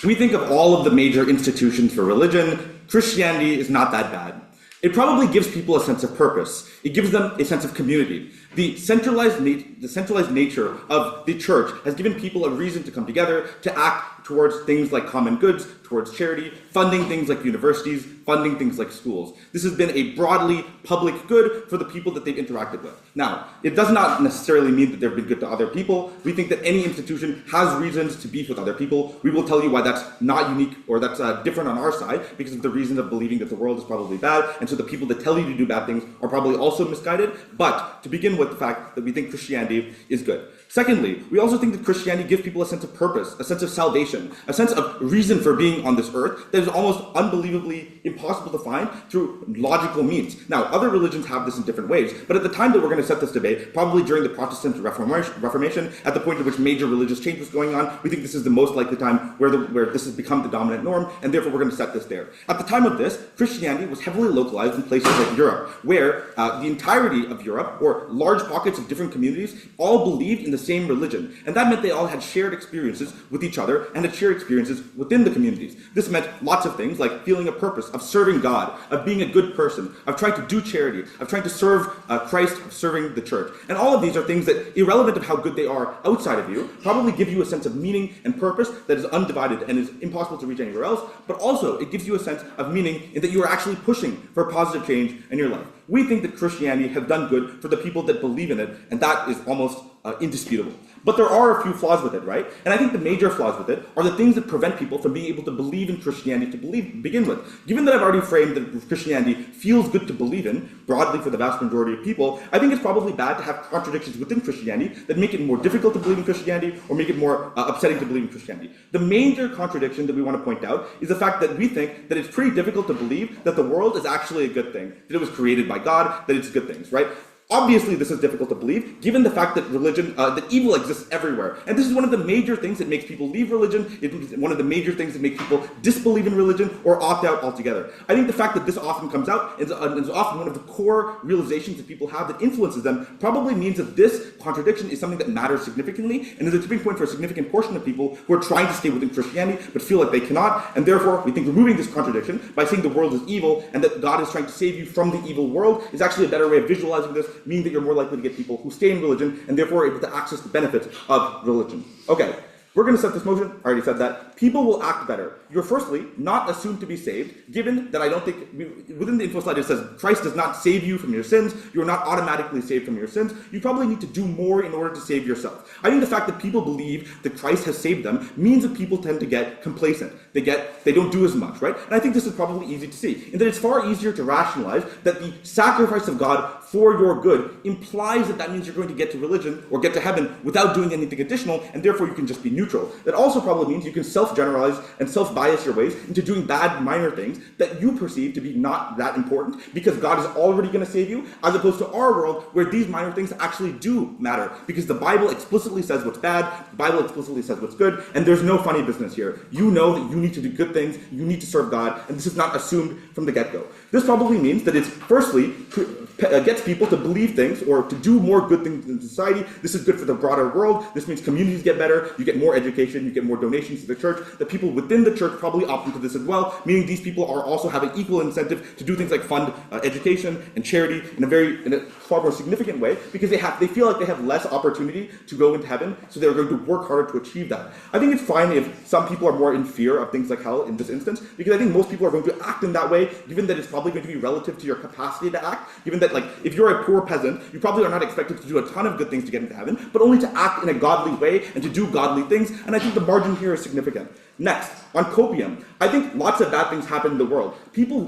We think of all of the major institutions for religion, Christianity is not that bad. It probably gives people a sense of purpose. It gives them a sense of community. The centralized nature of the church has given people a reason to come together, to act towards things like common goods, towards charity, funding things like universities, funding things like schools. This has been a broadly public good for the people that they've interacted with. Now, it does not necessarily mean that they've been good to other people. We think that any institution has reasons to beef with other people. We will tell you why that's not unique or that's different on our side because of the reason of believing that the world is probably bad, and so the people that tell you to do bad things are probably also misguided. But to begin with, the fact that we think Christianity is good. Secondly, we also think that Christianity gives people a sense of purpose, a sense of salvation, a sense of reason for being on this earth that is almost unbelievably impossible to find through logical means. Now, other religions have this in different ways, but at the time that we're going to set this debate, probably during the Protestant Reformation, at the point at which major religious change was going on, we think this is the most likely time where this has become the dominant norm, and therefore we're going to set this there. At the time of this, Christianity was heavily localized in places like Europe, where the entirety of Europe, or large pockets of different communities, all believed in the same religion. And that meant they all had shared experiences with each other and had shared experiences within the communities. This meant lots of things like feeling a purpose, of serving God, of being a good person, of trying to do charity, of trying to serve Christ, of serving the church. And all of these are things that, irrelevant of how good they are outside of you, probably give you a sense of meaning and purpose that is undivided and is impossible to reach anywhere else, but also it gives you a sense of meaning in that you are actually pushing for positive change in your life. We think that Christianity has done good for the people that believe in it, and that is almost indisputable. But there are a few flaws with it, right? And I think the major flaws with it are the things that prevent people from being able to believe in Christianity to begin with. Given that I've already framed that Christianity feels good to believe in, broadly for the vast majority of people, I think it's probably bad to have contradictions within Christianity that make it more difficult to believe in Christianity or make it more upsetting to believe in Christianity. The major contradiction that we want to point out is the fact that we think that it's pretty difficult to believe that the world is actually a good thing, that it was created by God, that it's good things, right? Obviously, this is difficult to believe, given the fact that religion, that evil exists everywhere. And this is one of the major things that makes people leave religion. It's one of the major things that make people disbelieve in religion or opt out altogether. I think the fact that this often comes out is often one of the core realizations that people have that influences them probably means that this contradiction is something that matters significantly and is a tipping point for a significant portion of people who are trying to stay within Christianity but feel like they cannot. And therefore, we think removing this contradiction by saying the world is evil and that God is trying to save you from the evil world is actually a better way of visualizing this, mean that you're more likely to get people who stay in religion and therefore able to access the benefits of religion. Okay, we're going to set this motion. I already said that. People will act better. You're firstly not assumed to be saved, given that I don't think, within the Infoslide it says Christ does not save you from your sins. You're not automatically saved from your sins. You probably need to do more in order to save yourself. I think the fact that people believe that Christ has saved them means that people tend to get complacent. They don't do as much, right? And I think this is probably easy to see, in that it's far easier to rationalize that the sacrifice of God for your good implies that means you're going to get to religion or get to heaven without doing anything additional, and therefore you can just be neutral. That also probably means you can self-generalize and self-bias your ways into doing bad minor things that you perceive to be not that important because God is already going to save you, as opposed to our world where these minor things actually do matter because the Bible explicitly says what's bad, the Bible explicitly says what's good, and there's no funny business here. You know that you need to do good things, you need to serve God, and this is not assumed from the get-go. This probably means that it's firstly gets people to believe things or to do more good things in society. This is good for the broader world. This means communities get better, you get more education, you get more donations to the church. The people within the church probably opt into this as well, meaning these people are also having equal incentive to do things like fund education and charity in a far more significant way because they feel like they have less opportunity to go into heaven, so they're going to work harder to achieve that. I think it's fine if some people are more in fear of things like hell in this instance, because I think most people are going to act in that way, given that it's probably going to be relative to your capacity to act, given that, like, if you're a poor peasant, you probably are not expected to do a ton of good things to get into heaven, but only to act in a godly way and to do godly things, and I think the margin here is significant. Next, on copium, I think lots of bad things happen in the world. People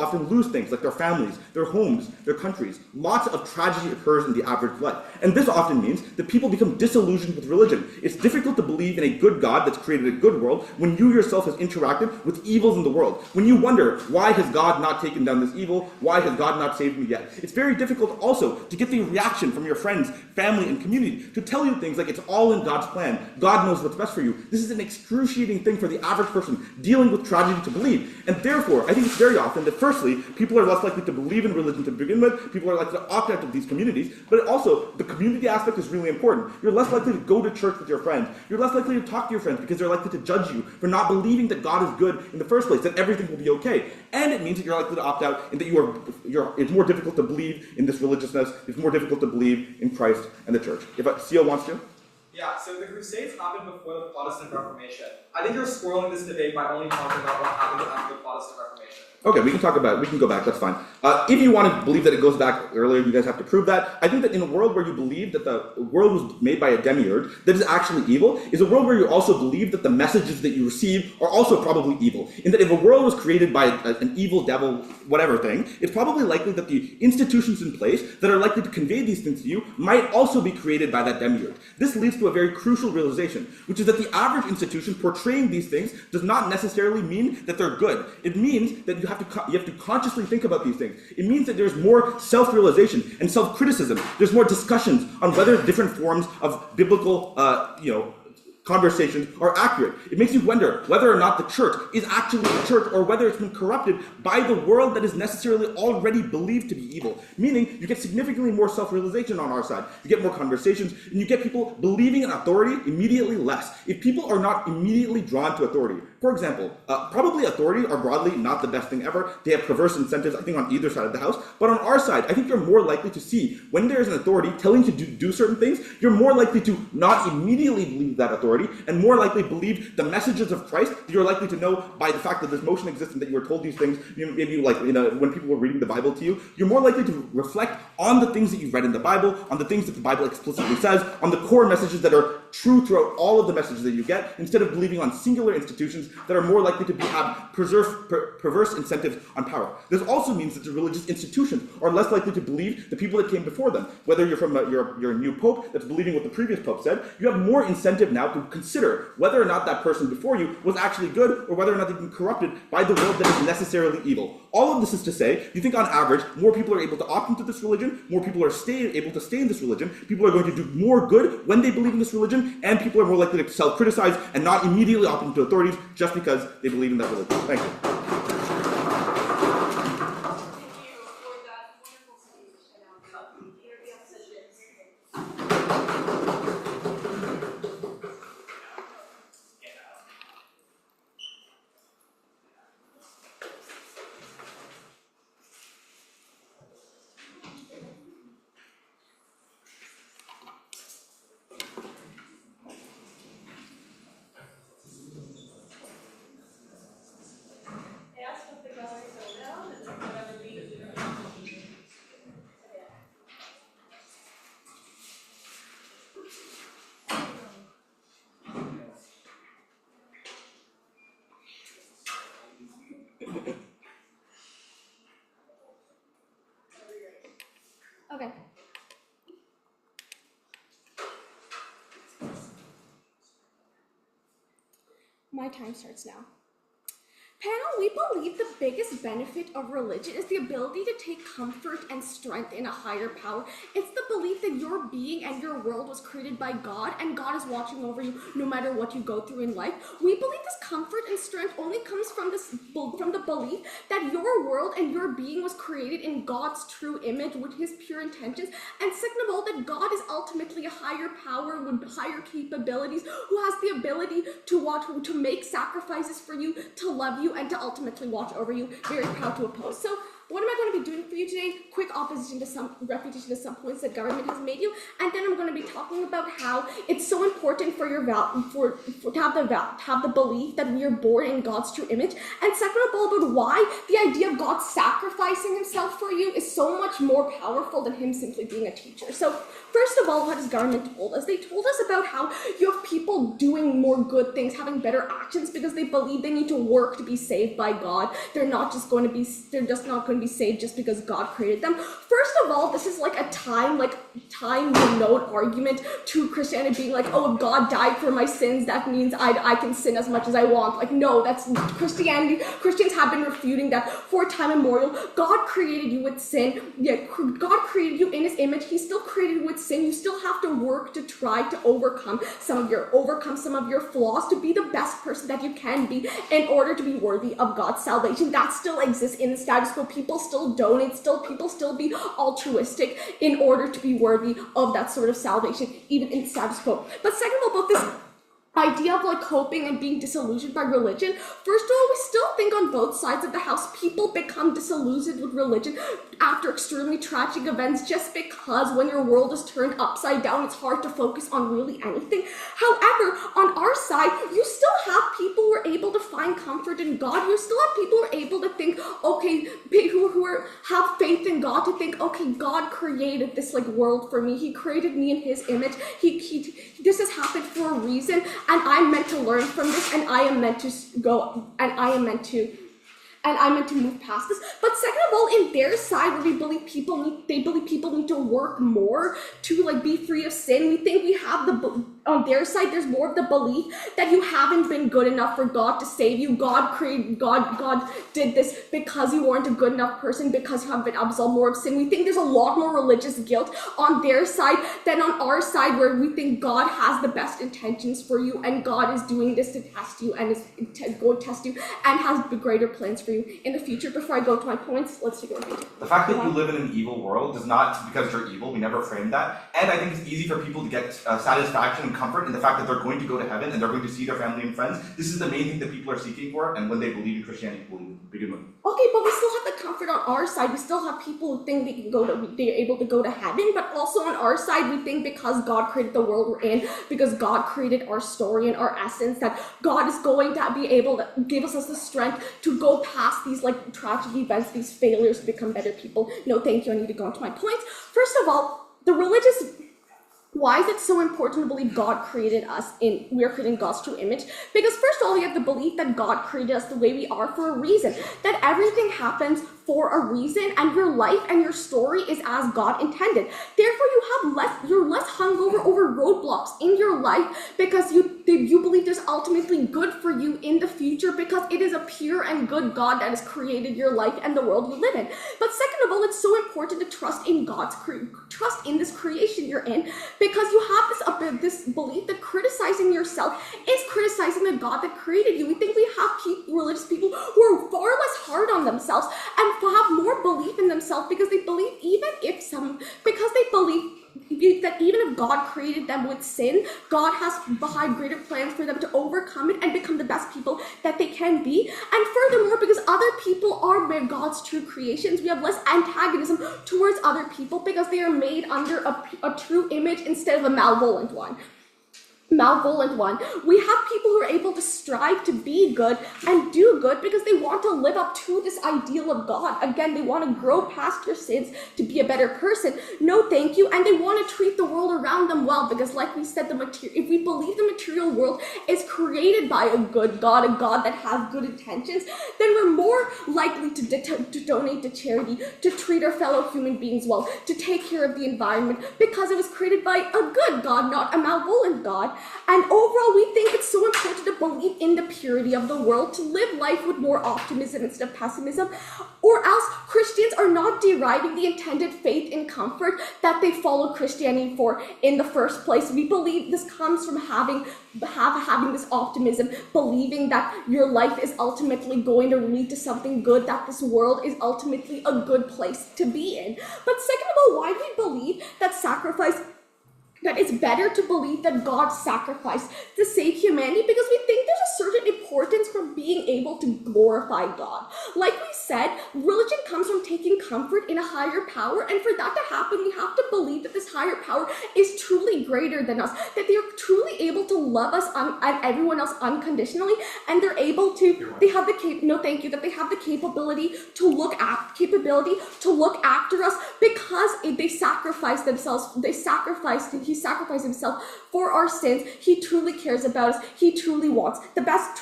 often lose things like their families, their homes, their countries. Lots of tragedy occurs in the average life. And this often means that people become disillusioned with religion. It's difficult to believe in a good God that's created a good world when you yourself has interacted with evils in the world. When you wonder, why has God not taken down this evil? Why has God not saved me yet? It's very difficult also to get the reaction from your friends, family, and community to tell you things like it's all in God's plan. God knows what's best for you. This is an excruciating thing for the average person dealing with tragedy to believe. And therefore, I think it's very often that firstly, people are less likely to believe in religion to begin with. People are likely to opt out of these communities. But also, the community aspect is really important. You're less likely to go to church with your friends. You're less likely to talk to your friends because they're likely to judge you for not believing that God is good in the first place, that everything will be okay. And it means that you're likely to opt out and that it's more difficult to believe in this religiousness. It's more difficult to believe in Christ and the church. If CEO wants to? Yeah, so the Crusades happened before the Protestant Reformation. I think you're swirling this debate by only talking about what happened after the Protestant Reformation. Okay, we can go back, that's fine. If you want to believe that it goes back earlier, you guys have to prove that. I think that in a world where you believe that the world was made by a demiurge that is actually evil, is a world where you also believe that the messages that you receive are also probably evil. In that if a world was created by an evil devil, whatever thing, it's probably likely that the institutions in place that are likely to convey these things to you might also be created by that demiurge. This leads to a very crucial realization, which is that the average institution portraying these things does not necessarily mean that they're good. It means that you have to consciously think about these things. It means that there's more self-realization and self-criticism. There's more discussions on whether different forms of biblical, conversations are accurate. It makes you wonder whether or not the church is actually the church or whether it's been corrupted by the world that is necessarily already believed to be evil. Meaning, you get significantly more self-realization on our side. You get more conversations, and you get people believing in authority immediately less. If people are not immediately drawn to authority, for example, probably authority are broadly not the best thing ever. They have perverse incentives, I think, on either side of the house. But on our side, I think you're more likely to see when there's an authority telling you to do certain things, you're more likely to not immediately believe that authority and more likely believe the messages of Christ. You're likely to know by the fact that this motion exists and that you were told these things, maybe like when people were reading the Bible to you, you're more likely to reflect on the things that you've read in the Bible, on the things that the Bible explicitly says, on the core messages that are true throughout all of the messages that you get, instead of believing on singular institutions that are more likely to have perverse incentives on power. This also means that the religious institutions are less likely to believe the people that came before them. Whether you're from you're a new pope that's believing what the previous pope said, you have more incentive now to consider whether or not that person before you was actually good or whether or not they've been corrupted by the world that is necessarily evil. All of this is to say, you think on average, more people are able to opt into this religion, more people are able to stay in this religion, people are going to do more good when they believe in this religion, and people are more likely to self-criticize and not immediately opt into authorities just because they believe in that religion. Thank you. Okay. My time starts now. Panel, we believe the biggest benefit of religion is the ability to take comfort and strength in a higher power. It's the belief that your being and your world was created by God and God is watching over you no matter what you go through in life. We believe this comfort and strength only comes from the belief that your world and your being was created in God's true image with his pure intentions, and second of all, that God is ultimately a higher power with higher capabilities who has the ability to make sacrifices for you, to love you, and to ultimately watch over you. Very proud to oppose. So what am I going to be doing for you today? Quick refutation to some points that government has made you, and then I'm going to be talking about how it's so important for your to have the belief that we are born in God's true image, and second of all, about why the idea of God sacrificing himself for you is so much more powerful than him simply being a teacher. So first of all, what has government told us? They told us about how you have people doing more good things, having better actions because they believe they need to work to be saved by God. They're just not going going to be saved just because God created them. First of all, this is like a time known argument to Christianity being like, oh, if God died for my sins, that means I can sin as much as I want. Like, no, that's Christianity. Christians have been refuting that for time immemorial. God created you with sin. Yeah, God created you in his image. He still created you with sin. You still have to work to try to overcome some of your flaws, to be the best person that you can be in order to be worthy of God's salvation. That still exists in the status quo. People still donate, people still be altruistic in order to be worthy of that sort of salvation, even in the status quo. But second of all, about this idea of like coping and being disillusioned by religion, first of all, we still think on both sides of the house people become disillusioned with religion after extremely tragic events, just because when your world is turned upside down, it's hard to focus on really anything. However, on our side, you still have people who are able to find comfort in God. You still have people who are able to think, okay, have faith in God, to think, okay, God created this like world for me. He created me in his image. This has happened for a reason, and I'm meant to learn from this, and I am meant to move past this. But second of all, in their side, where they believe people need to work more to like be free of sin, we think we have on their side, there's more of the belief that you haven't been good enough for God to save you. God did this because you weren't a good enough person, because you haven't been absolved more of sin. We think there's a lot more religious guilt on their side than on our side, where we think God has the best intentions for you, and God is doing this to test you, and is going to test you, and has greater plans for you in the future. Before I go to my points, let's take a look. The fact that you live in an evil world does not because you're evil. We never frame that. And I think it's easy for people to get satisfaction and comfort in the fact that they're going to go to heaven and they're going to see their family and friends. This is the main thing that people are seeking for, and when they believe in Christianity, begin with. Okay, but we still have the comfort on our side. We still have people who think they're able to go to heaven, but also on our side, we think because God created the world we're in, because God created our story and our essence, that God is going to be able to give us the strength to go past these like tragic events, these failures, to become better people. No, thank you. I need to go into my points. First of all, why is it so important to believe God created us we are created in God's true image? Because first of all, we have the belief that God created us the way we are for a reason, that everything happens for a reason, and your life and your story is as God intended. Therefore, you're less hungover over roadblocks in your life, because you believe there's ultimately good for you in the future, because it is a pure and good God that has created your life and the world you live in. But second of all, it's so important to trust in trust in this creation you're in, because you have this belief that criticizing yourself is criticizing the God that created you. We think we have religious people who are far less hard on themselves and have more belief in themselves, because they believe that even if God created them with sin, God has greater plans for them to overcome it and become the best people that they can be. And furthermore, because other people are God's true creations, we have less antagonism towards other people, because they are made under a true image instead of a malevolent one. We have people who are able to strive to be good and do good because they want to live up to this ideal of God. Again, they want to grow past their sins to be a better person. No, thank you. And they want to treat the world around them well, because like we said, if we believe the material world is created by a good God, a God that has good intentions, then we're more likely to donate to charity, to treat our fellow human beings well, to take care of the environment, because it was created by a good God, not a malevolent God. And overall, we think it's so important to believe in the purity of the world, to live life with more optimism instead of pessimism, or else Christians are not deriving the intended faith and comfort that they follow Christianity for in the first place. We believe this comes from having this optimism, believing that your life is ultimately going to lead to something good, that this world is ultimately a good place to be in. But second of all, why do we believe that it's better to believe that God sacrificed to save humanity? Because we think there's a certain importance from being able to glorify God. Like we said, religion comes from taking comfort in a higher power, and for that to happen, we have to believe that this higher power is truly greater than us, that they are truly able to love us and everyone else unconditionally, and they have the capability to look after us, because he sacrificed himself for our sins. He truly cares about us. He truly wants the best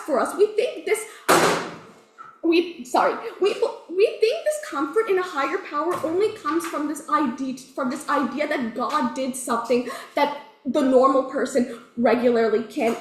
for us. We think this we think this comfort in a higher power only comes from this idea that God did something that the normal person regularly can't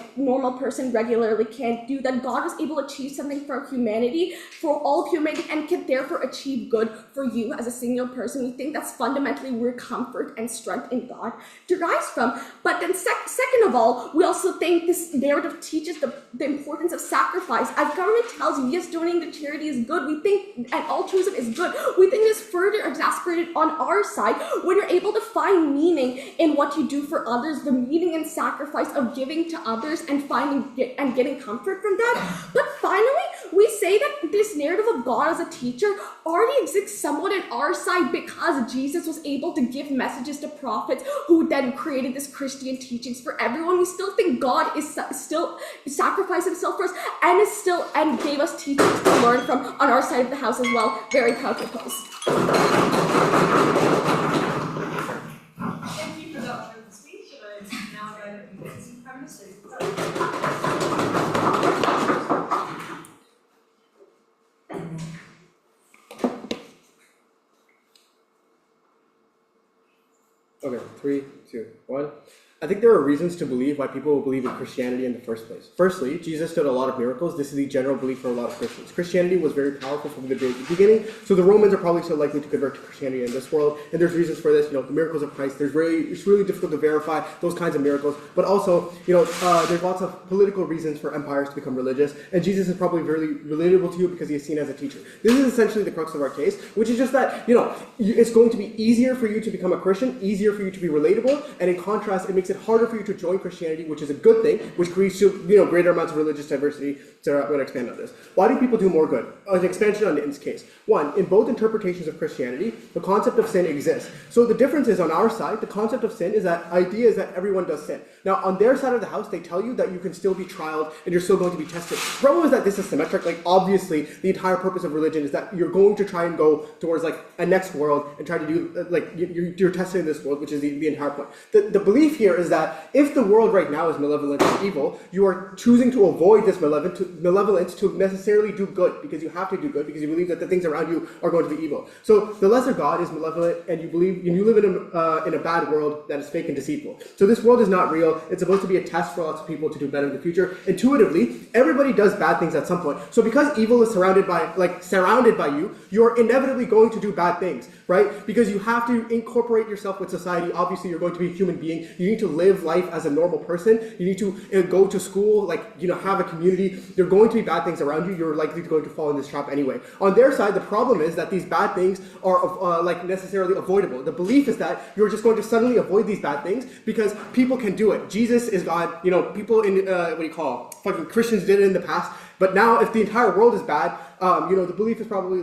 do, that God was able to achieve something for humanity, for all of humanity, and can therefore achieve good for you as a single person. We think that's fundamentally where comfort and strength in God derives from. But then second of all, we also think this narrative teaches the importance of sacrifice. As government tells you, yes, donating to charity is good, we think, and altruism is good, we think this further exasperated on our side when you're able to find meaning in what you do for others, the meaning and sacrifice of giving to others and getting comfort from that. But finally, we say that this narrative of God as a teacher already exists somewhat in our side because Jesus was able to give messages to prophets who then created this Christian teachings for everyone. We still think God is still sacrificed himself for us and gave us teachings to learn from on our side of the house as well. Very proud to post. Thank you for that wonderful speech, and I now go ahead and get some Prime Minister. Okay, 3, 2, 1. I think there are reasons to believe why people will believe in Christianity in the first place. Firstly, Jesus did a lot of miracles. This is the general belief for a lot of Christians. Christianity was very powerful from the very beginning, so the Romans are probably so likely to convert to Christianity in this world, and there's reasons for this. The miracles of Christ, it's really difficult to verify those kinds of miracles, but also, there's lots of political reasons for empires to become religious, and Jesus is probably very relatable to you because he is seen as a teacher. This is essentially the crux of our case, which is just that, it's going to be easier for you to become a Christian, easier for you to be relatable, and in contrast, it makes it harder for you to join Christianity, which is a good thing, which creates greater amounts of religious diversity. So I'm going to expand on this. Why do people do more good? An expansion on Nitin's case. One, in both interpretations of Christianity, the concept of sin exists. So the difference is on our side, the concept of sin is that idea is that everyone does sin. Now, on their side of the house, they tell you that you can still be trialed and you're still going to be tested. The problem is that this is symmetric. Obviously, the entire purpose of religion is that you're going to try and go towards, a next world and try to do, you're tested in this world, which is the entire point. The belief here is that if the world right now is malevolent and evil, you are choosing to avoid this malevolence to necessarily do good, because you have to do good, because you believe that the things around you are going to be evil. So the lesser God is malevolent, and you live in a bad world that is fake and deceitful. So this world is not real. It's supposed to be a test for lots of people to do better in the future. Intuitively, everybody does bad things at some point. So because evil is surrounded by you, you're inevitably going to do bad things, right? Because you have to incorporate yourself with society. Obviously, you're going to be a human being. You need to live life as a normal person. You need to go to school, have a community. There are going to be bad things around you. You're likely going to fall in this trap anyway. On their side, the problem is that these bad things are necessarily avoidable. The belief is that you're just going to suddenly avoid these bad things because people can do it. Jesus is God. People in fucking Christians did it in the past. But now, if the entire world is bad, the belief is probably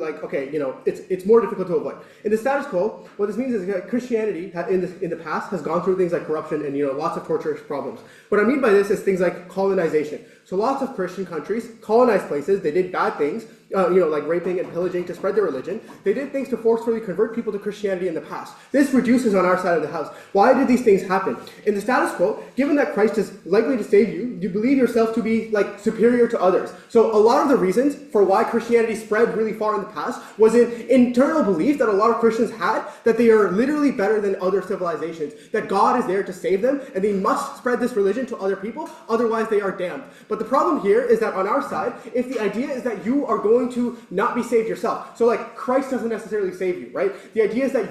it's more difficult to avoid. In the status quo, what this means is that Christianity in the past has gone through things like corruption and lots of torturous problems. What I mean by this is things like colonization. So lots of Christian countries colonized places. They did bad things, like raping and pillaging to spread their religion. They did things to forcefully convert people to Christianity in the past. This reduces on our side of the house. Why did these things happen? In the status quo, given that Christ is likely to save you, you believe yourself to be superior to others. So a lot of the reasons for why Christianity spread really far in the past was an internal belief that a lot of Christians had that they are literally better than other civilizations, that God is there to save them, and they must spread this religion to other people, otherwise they are damned. But the problem here is that on our side, if the idea is that you are going to not be saved yourself, so Christ doesn't necessarily save you, right? The idea is that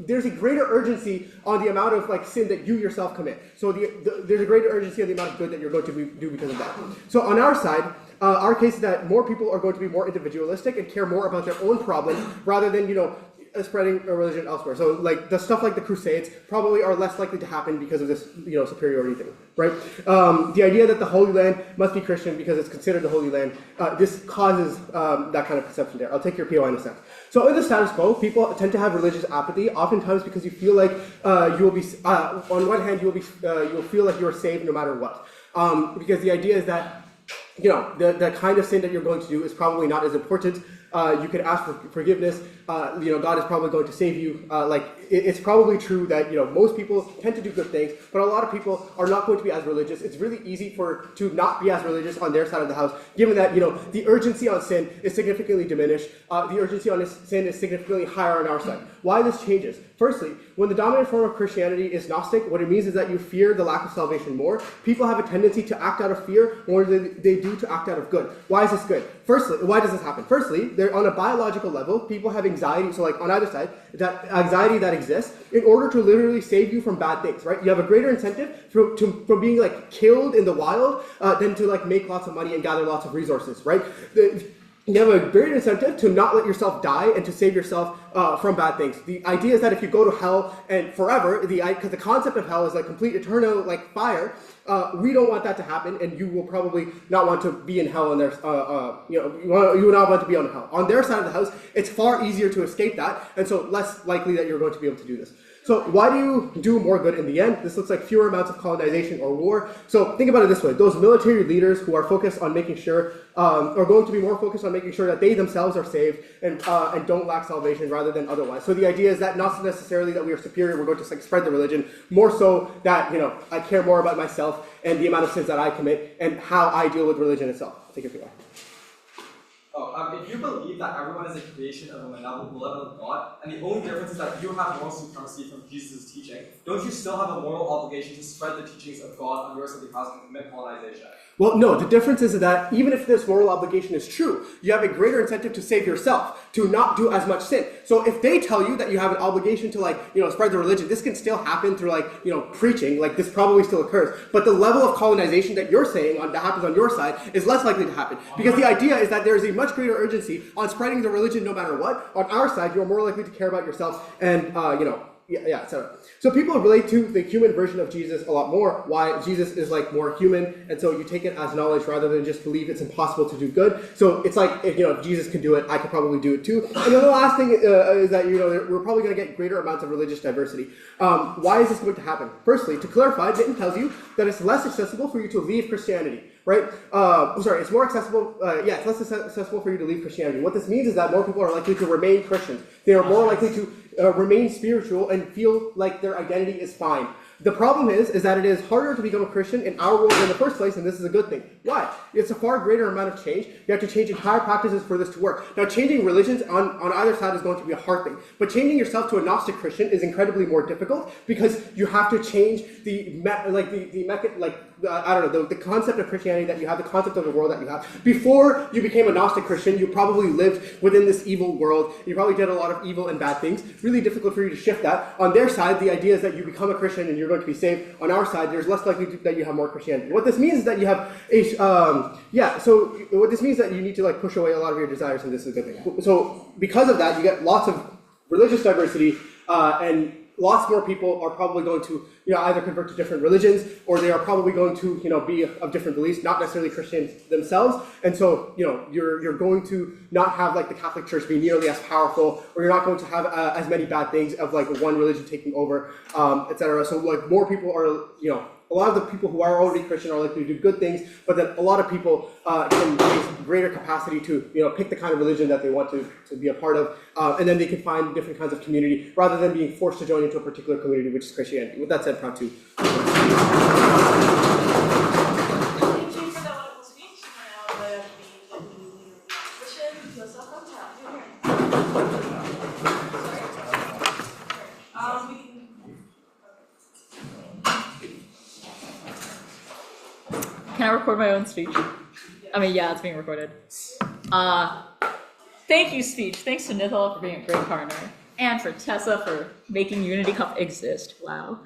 there's a greater urgency on the amount of sin that you yourself commit. So there's a greater urgency on the amount of good that you're going to do because of that. So on our side, our case is that more people are going to be more individualistic and care more about their own problems rather than, spreading a religion elsewhere. So the stuff like the Crusades probably are less likely to happen because of this, superiority thing, right? The idea that the Holy Land must be Christian because it's considered the Holy Land, this causes that kind of perception there. I'll take your POI in a sec. So in the status quo, people tend to have religious apathy, oftentimes because you feel like you will be, on one hand, you'll feel like you're saved no matter what. Because the idea is that the kind of sin that you're going to do is probably not as important. You can ask for forgiveness. God is probably going to save you. It's probably true that most people tend to do good things, but a lot of people are not going to be as religious. It's really easy to not be as religious on their side of the house, given that the urgency on sin is significantly diminished. The urgency on sin is significantly higher on our side. Why this changes? Firstly, when the dominant form of Christianity is gnostic, what it means is that you fear the lack of salvation more. People have a tendency to act out of fear more than they do to act out of good. Why is this good? Firstly, why does this happen? Firstly, they're on a biological level. People have anxiety. So on either side, that anxiety that exists in order to literally save you from bad things, right? You have a greater incentive from being killed in the wild than to make lots of money and gather lots of resources, right? You have a great incentive to not let yourself die and to save yourself from bad things. The idea is that if you go to hell and forever, because the concept of hell is complete eternal fire, we don't want that to happen, and you will probably not want to be in hell. You will not want to be on hell. On their side of the house, it's far easier to escape that, and so less likely that you're going to be able to do this. So why do you do more good in the end? This looks like fewer amounts of colonization or war. So think about it this way. Those military leaders who are focused on making sure, are going to be more focused on making sure that they themselves are saved and don't lack salvation rather than otherwise. So the idea is that not necessarily that we are superior, we're going to spread the religion, more so that, I care more about myself and the amount of sins that I commit and how I deal with religion itself. Take it away. If you believe that everyone is a creation of a malevolent God, and the only difference is that you have moral supremacy from Jesus' teaching, don't you still have a moral obligation to spread the teachings of God on your side of the house and commit colonization? Well, no, the difference is that even if this moral obligation is true, you have a greater incentive to save yourself, to not do as much sin. So if they tell you that you have an obligation to spread the religion, this can still happen through preaching, this probably still occurs. But the level of colonization that you're saying that happens on your side is less likely to happen. Because the idea is that there is a much greater urgency on spreading the religion no matter what. On our side, you're more likely to care about yourself and, etc. So people relate to the human version of Jesus a lot more. Why? Jesus is more human, and so you take it as knowledge rather than just believe it's impossible to do good. So it's if Jesus can do it, I could probably do it too. And then the last thing is that we're probably going to get greater amounts of religious diversity. Why is this going to happen? Firstly, to clarify, Vinton tells you that it's less accessible for you to leave Christianity. Right? It's more accessible. It's less accessible for you to leave Christianity. What this means is that more people are likely to remain Christians. They are more likely to remain spiritual and feel like their identity is fine. The problem is that it is harder to become a Christian in our world in the first place, and this is a good thing. Why? It's a far greater amount of change. You have to change entire practices for this to work. Now, changing religions on either side is going to be a hard thing, but changing yourself to a gnostic Christian is incredibly more difficult because you have to change the concept of Christianity that you have, the concept of the world that you have. Before you became a gnostic Christian, you probably lived within this evil world. You probably did a lot of evil and bad things. Really difficult for you to shift that. On their side, the idea is that you become a Christian and you're going to be saved. On our side, there's less likely that you have more Christianity. What this means is that you have what this means is that you need to push away a lot of your desires, and this is a good thing. So because of that, you get lots of religious diversity, and lots more people are probably going to either convert to different religions, or they are probably going to be of different beliefs, not necessarily Christians themselves. And so you're going to not have the Catholic Church be nearly as powerful, or you're not going to have as many bad things of one religion taking over, etc. So more people are a lot of the people who are already Christian are likely to do good things, but then a lot of people can face greater capacity to pick the kind of religion that they want to be a part of, and then they can find different kinds of community rather than being forced to join into a particular community, which is Christianity. With that said, proud to. Thank you for that wonderful speech. Now the Christian, let's welcome Can I record my own speech? I mean, yeah, it's being recorded. Thank you, speech. Thanks to Nithal for being a great partner, and for Tessa for making Unity Cup exist. Wow.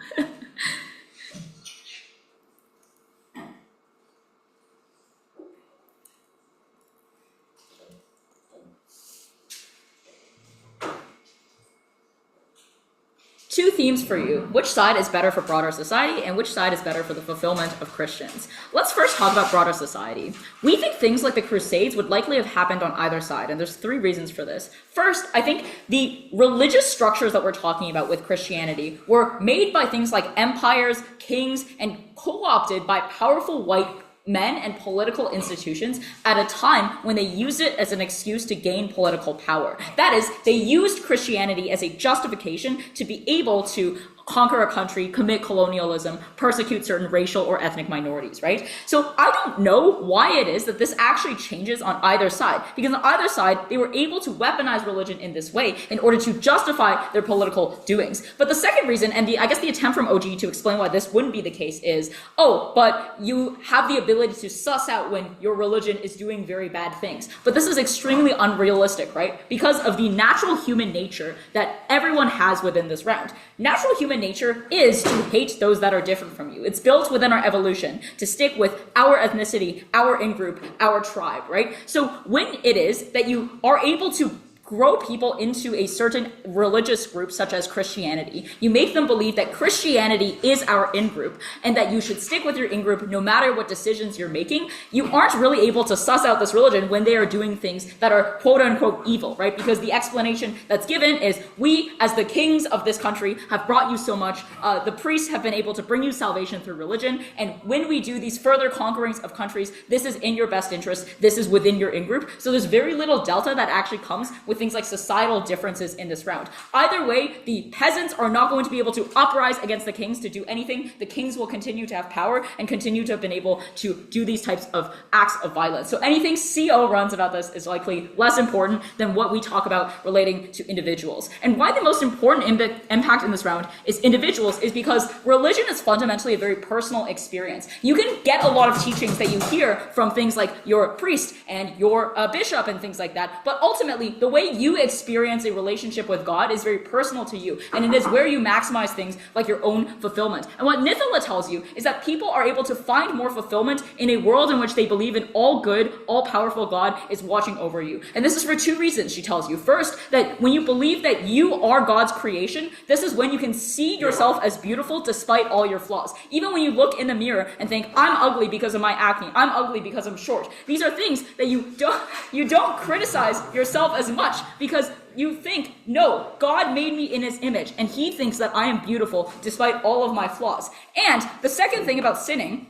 Two themes for you. Which side is better for broader society, and which side is better for the fulfillment of Christians? Let's first talk about broader society. We think things like the Crusades would likely have happened on either side, and there's three reasons for this. First, I think the religious structures that we're talking about with Christianity were made by things like empires, kings, and co-opted by powerful white men and political institutions at a time when they used it as an excuse to gain political power. That is, they used Christianity as a justification to be able to conquer a country, commit colonialism, persecute certain racial or ethnic minorities, right? So I don't know why it is that this actually changes on either side, because on either side, they were able to weaponize religion in this way in order to justify their political doings. But the second reason, and I guess the attempt from OG to explain why this wouldn't be the case is, oh, but you have the ability to suss out when your religion is doing very bad things. But this is extremely unrealistic, right? Because of the natural human nature that everyone has within this round. Natural human nature is to hate those that are different from you. It's built within our evolution to stick with our ethnicity, our in-group, our tribe, right? So when it is that you are able to grow people into a certain religious group such as Christianity, you make them believe that Christianity is our in-group and that you should stick with your in-group no matter what decisions you're making, you aren't really able to suss out this religion when they are doing things that are quote-unquote evil, right? Because the explanation that's given is, we as the kings of this country have brought you so much, the priests have been able to bring you salvation through religion, and when we do these further conquerings of countries, this is in your best interest, this is within your in-group. So there's very little delta that actually comes with things like societal differences in this round. Either way, the peasants are not going to be able to uprise against the kings to do anything. The kings will continue to have power and continue to have been able to do these types of acts of violence. So anything CO runs about this is likely less important than what we talk about relating to individuals. And why the most important impact in this round is individuals is because religion is fundamentally a very personal experience. You can get a lot of teachings that you hear from things like your priest and your bishop and things like that, but ultimately the way you experience a relationship with God is very personal to you, and it is where you maximize things like your own fulfillment. And what Nithala tells you is that people are able to find more fulfillment in a world in which they believe an all-good, all-powerful God is watching over you. And this is for two reasons, she tells you. First, that when you believe that you are God's creation, this is when you can see yourself as beautiful despite all your flaws. Even when you look in the mirror and think, I'm ugly because of my acne, I'm ugly because I'm short. These are things that you don't criticize yourself as much, because you think, no, God made me in his image, and he thinks that I am beautiful despite all of my flaws. And the second thing about sinning,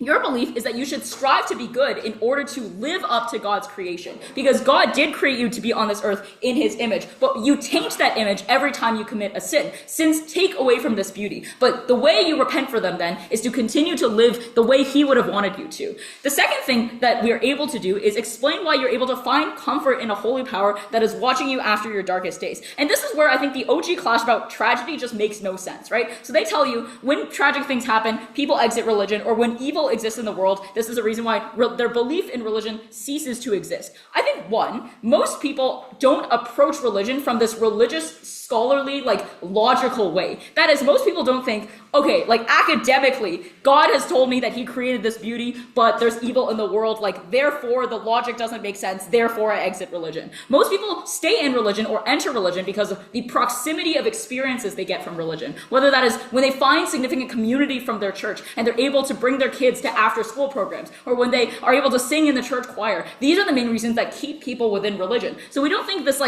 your belief is that you should strive to be good in order to live up to God's creation. Because God did create you to be on this earth in his image, but you taint that image every time you commit a sin. Sins take away from this beauty. But the way you repent for them then is to continue to live the way he would have wanted you to. The second thing that we are able to do is explain why you're able to find comfort in a holy power that is watching you after your darkest days. And this is where I think the OG clash about tragedy just makes no sense, right? So they tell you when tragic things happen, people exit religion, or when evil exists in the world, this is a reason why their belief in religion ceases to exist. I think, one, most people don't approach religion from this religious, scholarly, logical way. That is, most people don't think, okay, academically, God has told me that he created this beauty, but there's evil in the world, therefore the logic doesn't make sense, therefore I exit religion. Most people stay in religion or enter religion because of the proximity of experiences they get from religion. Whether that is when they find significant community from their church and they're able to bring their kids to after-school programs, or when they are able to sing in the church choir. These are the main reasons that keep people within religion. So we don't think this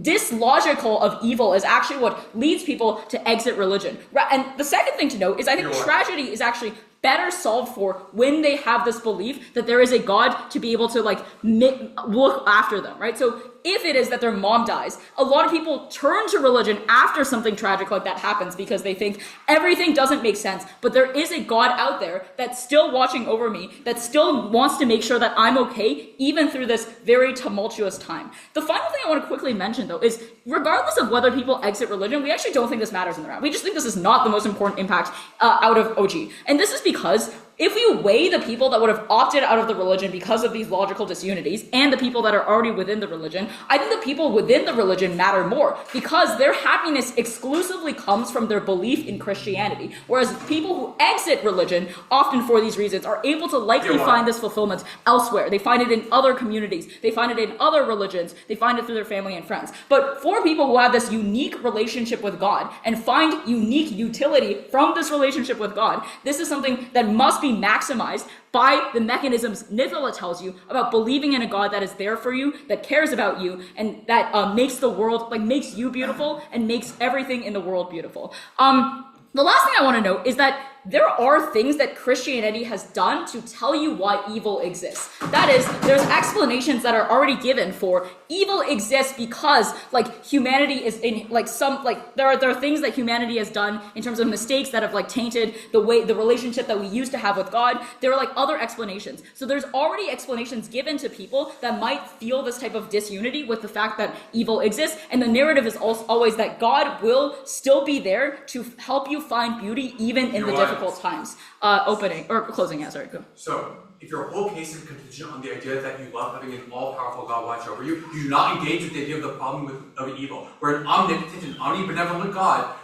dislogical of evil is actually what leads people to exit religion. And the second thing to note is I think tragedy is actually better solved for when they have this belief that there is a God to be able to look after them, right? So if it is that their mom dies, a lot of people turn to religion after something tragic like that happens because they think everything doesn't make sense, but there is a God out there that's still watching over me, that still wants to make sure that I'm okay, even through this very tumultuous time. The final thing I want to quickly mention, though, is regardless of whether people exit religion, we actually don't think this matters in the round. We just think this is not the most important impact out of OG. And this is because if we weigh the people that would have opted out of the religion because of these logical disunities and the people that are already within the religion, I think the people within the religion matter more because their happiness exclusively comes from their belief in Christianity. Whereas people who exit religion, often for these reasons, are able to likely find this fulfillment elsewhere. They find it in other communities. They find it in other religions. They find it through their family and friends. But for people who have this unique relationship with God and find unique utility from this relationship with God, this is something that must be maximized by the mechanisms Nithala tells you about believing in a God that is there for you, that cares about you, and that makes the world, makes you beautiful and makes everything in the world beautiful. The last thing I want to note is that there are things that Christianity has done to tell you why evil exists. That is, there's explanations that are already given for evil exists because like humanity is in like some like there are things that humanity has done in terms of mistakes that have like tainted the relationship that we used to have with God. There are like other explanations. So there's already explanations given to people that might feel this type of disunity with the fact that evil exists, and the narrative is also always that God will still be there to help you find beauty even in the difficult times. Opening or closing, yeah, sorry, go. So, if your whole case is contingent on the idea that you love having an all-powerful God watch over you, you do not engage with the idea of the problem of evil, where an omnipotent and omnibenevolent God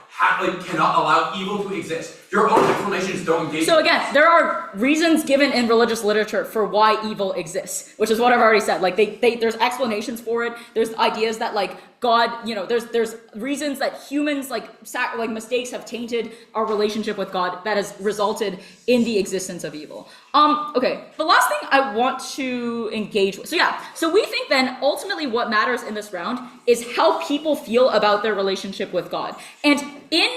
cannot allow evil to exist. Your own explanations don't engage. So again, there are reasons given in religious literature for why evil exists, which is what I've already said. Like there's explanations for it. There's ideas that like God, there's reasons that humans like mistakes have tainted our relationship with God that has resulted in the existence of evil. Okay, the last thing I want to engage with. So we think then ultimately what matters in this round is how people feel about their relationship with God. And in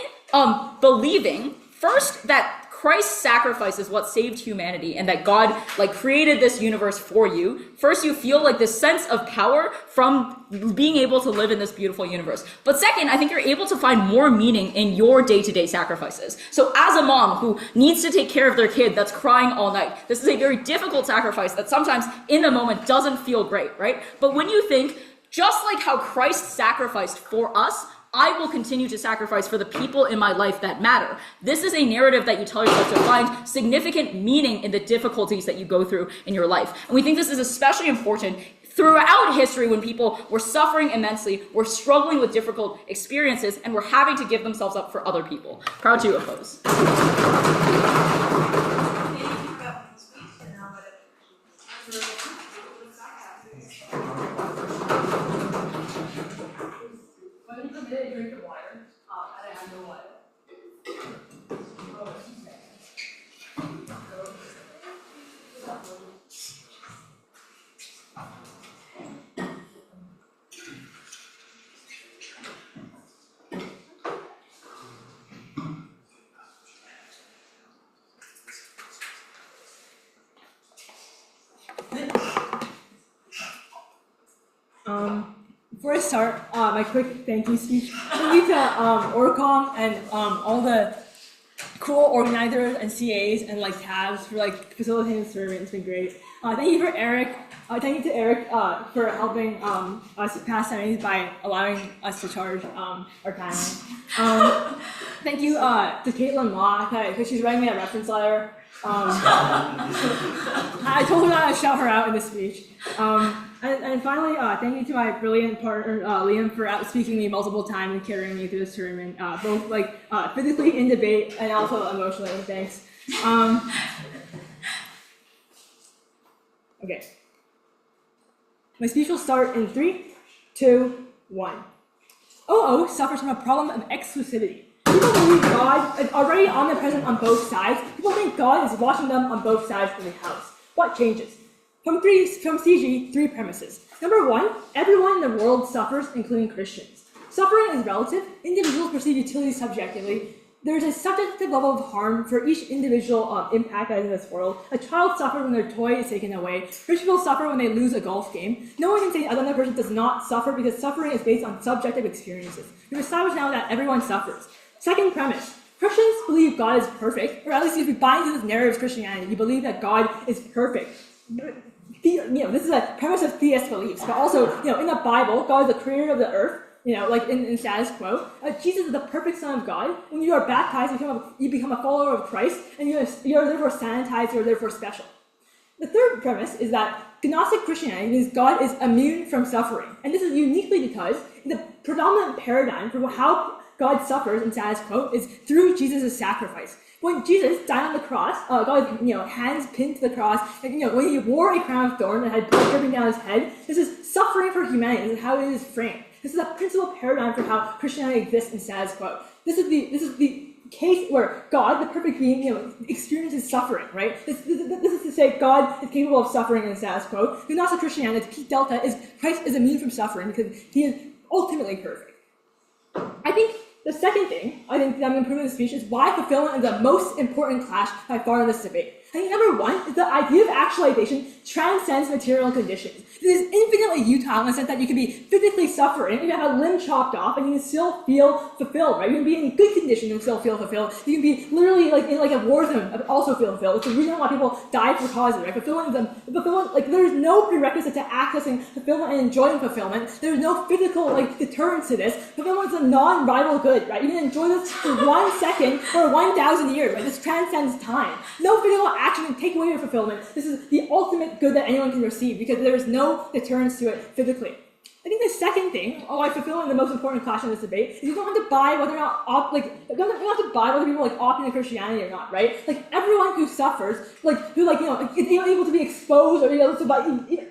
believing first that Christ's sacrifice is what saved humanity and that God like created this universe for you. First, you feel like this sense of power from being able to live in this beautiful universe. But second, I think you're able to find more meaning in your day-to-day sacrifices. So as a mom who needs to take care of their kid that's crying all night, this is a very difficult sacrifice that sometimes in the moment doesn't feel great, right? But when you think, just like how Christ sacrificed for us, I will continue to sacrifice for the people in my life that matter. This is a narrative that you tell yourself to find significant meaning in the difficulties that you go through in your life. And we think this is especially important throughout history when people were suffering immensely, were struggling with difficult experiences, and were having to give themselves up for other people. Proud to oppose. Drink of water. I have no water. Before I start, my quick thank you speech. Thank you to Orcom and all the cool organizers and CAs and like tabs for like facilitating the tournament. It's been great. Thank you for Eric. Thank you to Eric for helping us pass semis by allowing us to charge our time. Thank you to Caitlin Ma because she's writing me a reference letter. I told her that I'd shout her out in this speech. And finally, thank you to my brilliant partner, Liam, for outspeaking me multiple times and carrying me through this tournament, both like physically in debate and also emotionally. Thanks. Okay. My speech will start in 3, 2, 1. OO suffers from a problem of exclusivity. People believe God is already omnipresent on both sides. People think God is watching them on both sides of the house. What changes? From CG, 3 premises. Number 1, everyone in the world suffers, including Christians. Suffering is relative. Individuals perceive utility subjectively. There is a subjective level of harm for each individual impact that is in this world. A child suffers when their toy is taken away. Rich people suffer when they lose a golf game. No one can say another person does not suffer because suffering is based on subjective experiences. We've established now that everyone suffers. Second premise. Christians believe God is perfect, or at least if you buy into this narrative of Christianity, you believe that God is perfect. This is a premise of theist beliefs, but also, in the Bible, God is the creator of the earth, like in status quo. Jesus is the perfect Son of God. When you are baptized, you become a follower of Christ, and you are therefore sanitized, you are therefore special. The third premise is that gnostic Christianity means God is immune from suffering, and this is uniquely because the predominant paradigm for how God suffers in status quo is through Jesus' sacrifice. When Jesus died on the cross, God, hands pinned to the cross, and when he wore a crown of thorns and had blood dripping down his head, this is suffering for humanity. This is how it is framed. This is a principal paradigm for how Christianity exists in status quo. This is the case where God, the perfect being, experiences suffering, right? This is to say God is capable of suffering in the status quo. Gnostic Christianity, its peak delta, is Christ is immune from suffering because he is ultimately perfect. I think The second thing I think that I'm going to prove in this speech is why fulfillment is the most important clash by far in this debate. I think number one is the idea of actualization transcends material conditions. It is infinitely utile in the sense that you can be physically suffering, you can have a limb chopped off, and you can still feel fulfilled, right? You can be in good condition and still feel fulfilled. You can be literally like in like a war zone and also feel fulfilled. It's the reason why people die for causes, right? Fulfillment, like there's no prerequisite to accessing fulfillment and enjoying fulfillment. There's no physical like deterrence to this. Fulfillment is a non-rival good, right? You can enjoy this for 1 second or 1,000 years, right? This transcends time. No physical action can take away your fulfillment. This is the ultimate good that anyone can receive because there is no deterrence to it physically. I think the second thing, why fulfillment is the most important clash in this debate, is you don't have to buy whether or not you don't have to buy whether people like opt into Christianity or not, right? Like everyone who suffers, who is able to be exposed or able to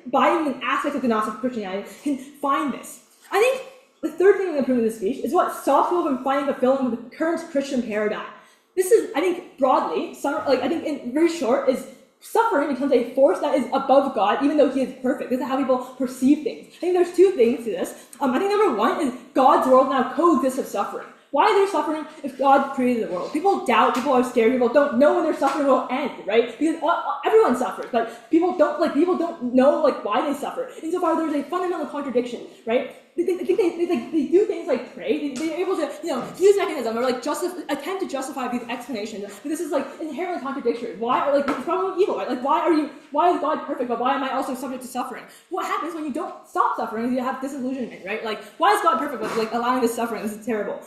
buy even aspects of the gnostic Christianity can find this. I think the third thing I'm going to prove in this speech is what stops people from finding fulfillment with the current Christian paradigm. This is, I think, broadly, I think in very short, is suffering becomes a force that is above God, even though he is perfect. This is how people perceive things. I think there's two things to this. I think number one is God's world now coexists with suffering. Why is there suffering if God created the world? People doubt, people are scared, people don't know when their suffering will end, right? Because everyone suffers, but people don't know why they suffer. Insofar there's a fundamental contradiction, right? They do things like pray. They're able to use mechanism or attempt to justify these explanations. But this is inherently contradictory. Why it's probably evil, right? Why is God perfect, but why am I also subject to suffering? What happens when you don't stop suffering? You have disillusionment, right? Why is God perfect, but allowing this suffering? This is terrible.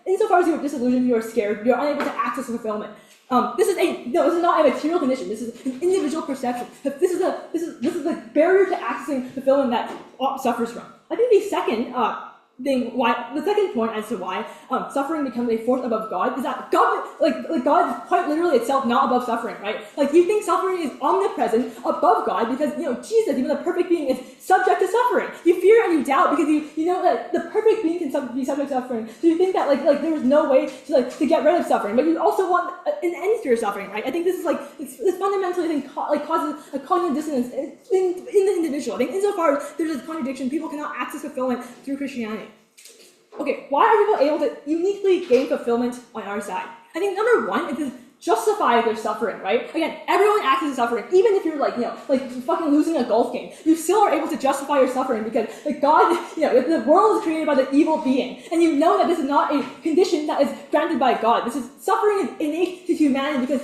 Insofar as you are disillusioned, you are scared, you're unable to access fulfillment. This is not a material condition. This is an individual perception. This is the barrier to accessing fulfillment that suffers from. I think the second point as to why suffering becomes a force above God is that God is quite literally itself not above suffering, right? You think suffering is omnipresent above God because Jesus, even the perfect being, is subject to suffering. You fear and you doubt because you know that the perfect being can be subject to suffering. So you think that there's no way to get rid of suffering, but you also want an end to your suffering, right? I think this is it's fundamentally causes a cognitive dissonance in the individual. I think insofar as there's a contradiction, people cannot access fulfillment through Christianity. Okay, why are people able to uniquely gain fulfillment on our side? I think number one is to justify their suffering, right? Again, everyone accesses suffering, even if you're fucking losing a golf game. You still are able to justify your suffering because God, the world is created by the evil being, and you know that this is not a condition that is granted by God. Suffering is innate to humanity because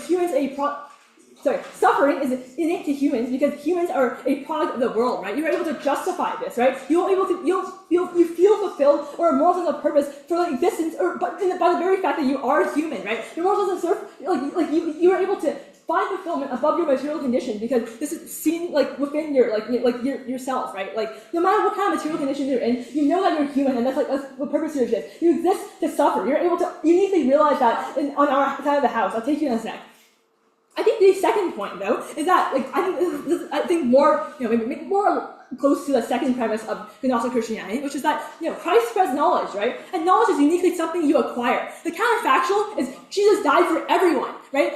suffering is innate to humans because humans are a product of the world, right? You're able to justify this, right? You feel fulfilled or a moral sense of purpose for existence, by the very fact that you are human, right? Your moral sense of you are able to find fulfillment above your material condition because this is seen within yourself, right? No matter what kind of material condition you're in, you know that you're human and that's the purpose you exist. You exist to suffer. You're able to uniquely realize that on our side of the house. I'll take you in a sec. I think the second point, though, is that I think more maybe more close to the second premise of Gnostic Christianity, which is that Christ spreads knowledge, right? And knowledge is uniquely something you acquire. The counterfactual is Jesus died for everyone, right?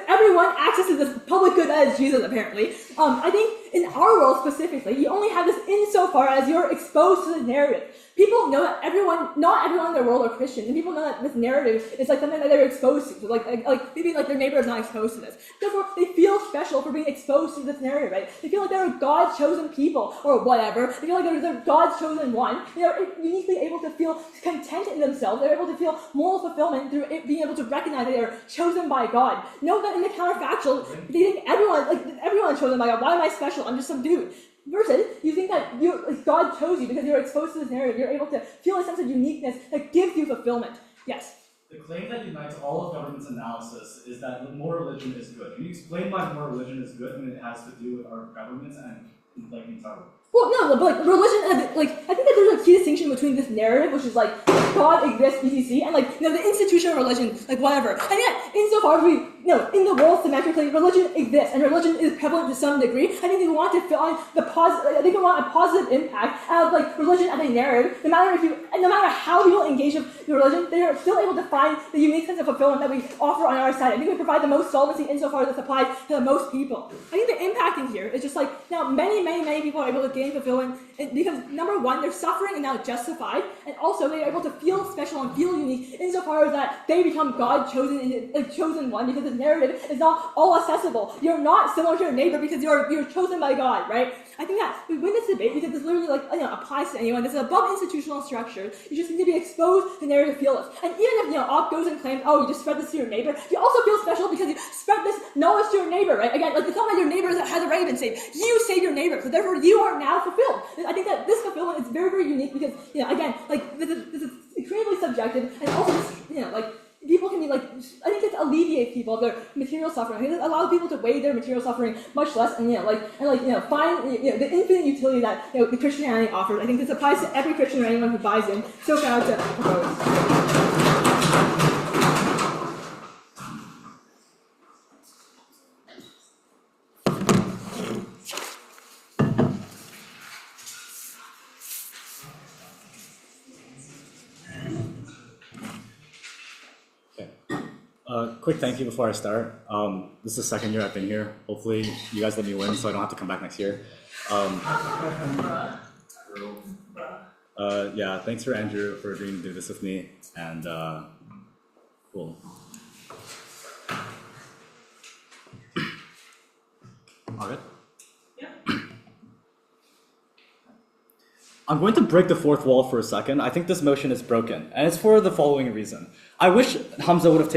Everyone accesses this public good that is Jesus, apparently. I think in our world specifically, you only have this insofar as you're exposed to the narrative. People know that not everyone in their world are Christian, and people know that this narrative is something that they're exposed to. Maybe their neighbor is not exposed to this. Therefore, they feel special for being exposed to this narrative, right? They feel like they're a God's chosen people or whatever. They feel like they're God's chosen one. They are uniquely able to feel content in themselves. They're able to feel moral fulfillment through being able to recognize that they are chosen by God. Note that in the counterfactual, they think everyone is chosen by God. Why am I special? I'm just some dude. Versus, you think that God chose you because you're exposed to this narrative. You're able to feel a sense of uniqueness that gives you fulfillment. Yes? The claim that unites all of government's analysis is that more religion is good. Can you explain why more religion is good when it has to do with our governments and entire world? Well, no, but religion has, I think that there's a key distinction between this narrative, which is God exists, etc., and the institution of religion, whatever. And yet, insofar as we, in the world symmetrically, religion exists, and religion is prevalent to some degree. I think they want to fill on the positive. I think they want a positive impact out of religion as a narrative. No matter how people engage with religion, they are still able to find the unique sense of fulfillment that we offer on our side. I think we provide the most solvency insofar as it applies to the most people. I think the impacting happening here is just like now many people are able to gain fulfillment because number one, their suffering is now justified, and also they are able to feel special and feel unique insofar as that they become God chosen one, because the narrative is not all accessible. You're not similar to your neighbor because you're chosen by God, right? I think that we win this debate because this literally applies to anyone. This is above institutional structure. You just need to be exposed to narrative feelings. And even if Ott goes and claims, oh, you just spread this to your neighbor, you also feel special because you spread this knowledge to your neighbor, right? Again, like it's not like your neighbor has already been saved. You save your neighbor, so therefore you are now fulfilled. I think that this fulfillment is very, very unique because again, like this is extremely subjective, and also just people can be I think it alleviates people of their material suffering. It allows people to weigh their material suffering much less, and find the infinite utility that the Christianity offers. I think this applies to every Christian or anyone who buys in. So proud to propose. Quick thank you before I start. This is the second year I've been here. Hopefully you guys let me win so I don't have to come back next year. Yeah, thanks for Andrew for agreeing to do this with me, and cool. All good? Yeah. I'm going to break the fourth wall for a second. I think this motion is broken, and it's for the following reason. I wish Hamza would have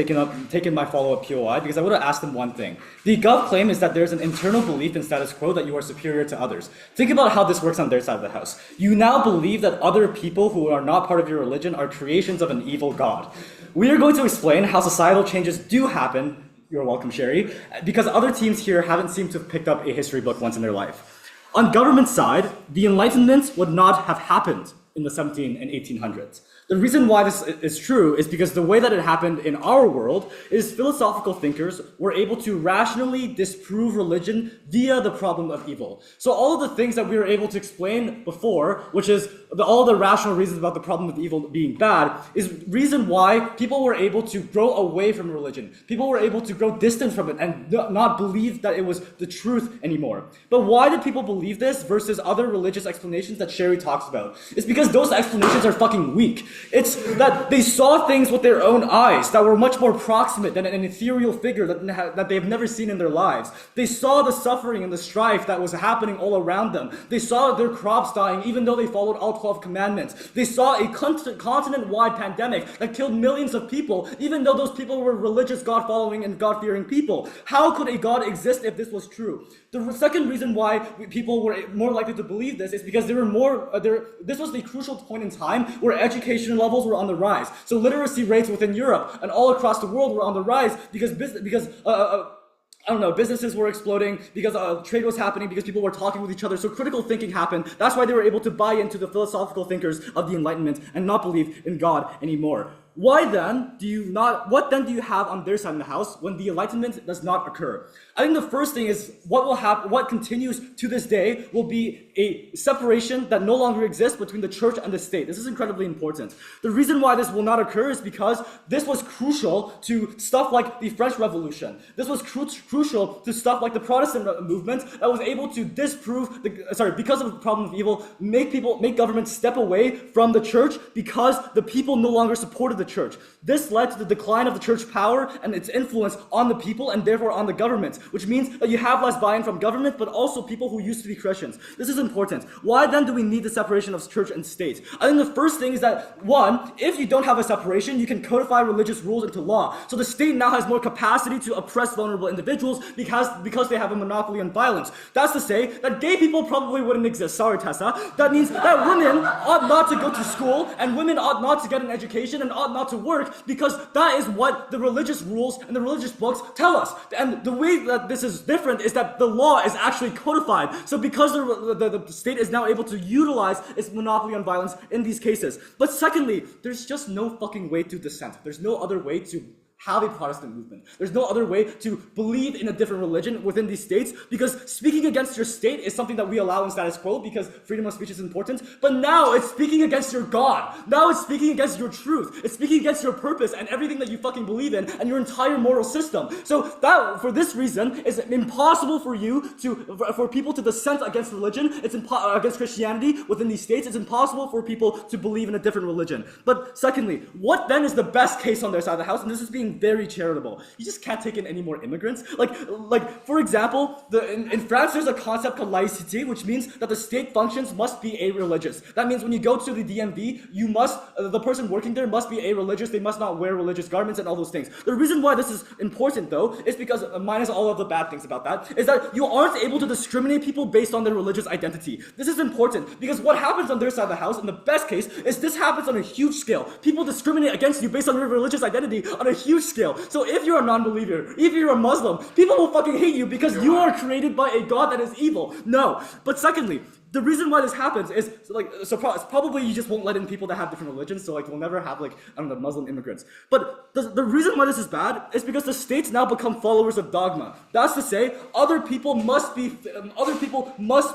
taken my follow-up POI, because I would have asked him one thing. The Gov claim is that there's an internal belief in status quo that you are superior to others. Think about how this works on their side of the house. You now believe that other people who are not part of your religion are creations of an evil god. We are going to explain how societal changes do happen, you're welcome, Sherry, because other teams here haven't seemed to have picked up a history book once in their life. On government side, the Enlightenment would not have happened in the 17 and 1800s. The reason why this is true is because the way that it happened in our world is philosophical thinkers were able to rationally disprove religion via the problem of evil. So all of the things that we were able to explain before, which is all the rational reasons about the problem of evil being bad, is reason why people were able to grow away from religion. People were able to grow distant from it and not believe that it was the truth anymore. But why did people believe this versus other religious explanations that Sherry talks about? It's because those explanations are fucking weak. It's that they saw things with their own eyes that were much more proximate than an ethereal figure that they've never seen in their lives. They saw the suffering and the strife that was happening all around them. They saw their crops dying even though they followed all 12 commandments. They saw a continent-wide pandemic that killed millions of people even though those people were religious, God-following, and God-fearing people. How could a God exist if this was true? The second reason why people were more likely to believe this is because this was the crucial point in time where education levels were on the rise. So literacy rates within Europe and all across the world were on the rise because businesses were exploding, because trade was happening, because people were talking with each other. So critical thinking happened. That's why they were able to buy into the philosophical thinkers of the Enlightenment and not believe in God anymore. What then do you have on their side in the house when the Enlightenment does not occur? I think the first thing is what continues to this day will be a separation that no longer exists between the church and the state. This is incredibly important. The reason why this will not occur is because this was crucial to stuff like the French Revolution. This was crucial to stuff like the Protestant movement that was able to disprove, because of the problem of evil, make government step away from the church because the people no longer supported the church. This led to the decline of the church power and its influence on the people and therefore on the government, which means that you have less buy-in from government, but also people who used to be Christians. This is important. Why then do we need the separation of church and state? I think the first thing is that, one, if you don't have a separation, you can codify religious rules into law. So the state now has more capacity to oppress vulnerable individuals because they have a monopoly on violence. That's to say that gay people probably wouldn't exist. Sorry, Tessa. That means that women ought not to go to school, and women ought not to get an education, and ought not to work, because that is what the religious rules and the religious books tell us. And the way that this is different is that the law is actually codified. So because the state is now able to utilize its monopoly on violence in these cases. But secondly, there's just no fucking way to dissent. There's no other way to have a Protestant movement. There's no other way to believe in a different religion within these states, because speaking against your state is something that we allow in status quo because freedom of speech is important. But now it's speaking against your God. Now it's speaking against your truth. It's speaking against your purpose and everything that you fucking believe in and your entire moral system. So that, for this reason, it's impossible for for people to dissent against religion. It's against Christianity within these states. It's impossible for people to believe in a different religion. But secondly, what then is the best case on their side of the house? And this is being very charitable. You just can't take in any more immigrants. Like for example, in France there's a concept called laïcité, which means that the state functions must be a-religious. That means when you go to the DMV, you must the person working there must be a-religious. They must not wear religious garments and all those things. The reason why this is important though is because, minus all of the bad things about that, is that you aren't able to discriminate people based on their religious identity. This is important because what happens on their side of the house, in the best case, is this happens on a huge scale. People discriminate against you based on your religious identity on a huge scale. So if you're a non-believer, if you're a Muslim, people will fucking hate you because you are created by a God that is evil. No. But secondly, the reason why this happens is probably you just won't let in people that have different religions, so we'll never have Muslim immigrants. But the reason why this is bad is because the states now become followers of dogma. That's to say, other people must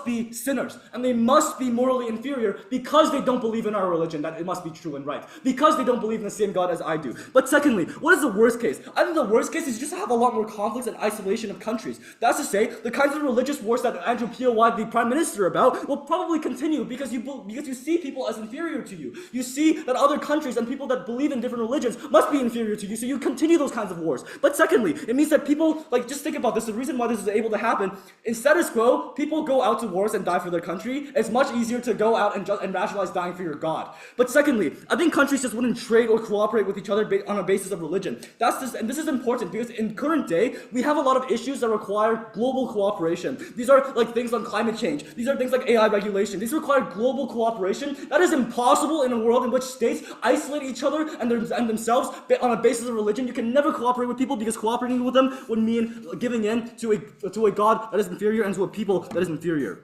be sinners, and they must be morally inferior because they don't believe in our religion, that it must be true and right, because they don't believe in the same God as I do. But secondly, what is the worst case? I think the worst case is just to have a lot more conflicts and isolation of countries. That's to say, the kinds of religious wars that Andrew POI'd the Prime Minister about will probably continue because you see people as inferior to you. You see that other countries and people that believe in different religions must be inferior to you, so you continue those kinds of wars. But secondly, it means that people, just think about this, the reason why this is able to happen, in status quo, people go out to wars and die for their country. It's much easier to go out and rationalize dying for your God. But secondly, I think countries just wouldn't trade or cooperate with each other on a basis of religion. And this is important because in current day, we have a lot of issues that require global cooperation. These are things on climate change. These are things like AI regulation. These require global cooperation. That is impossible in a world in which states isolate each other and themselves on a basis of religion. You can never cooperate with people because cooperating with them would mean giving in to a God that is inferior and to a people that is inferior.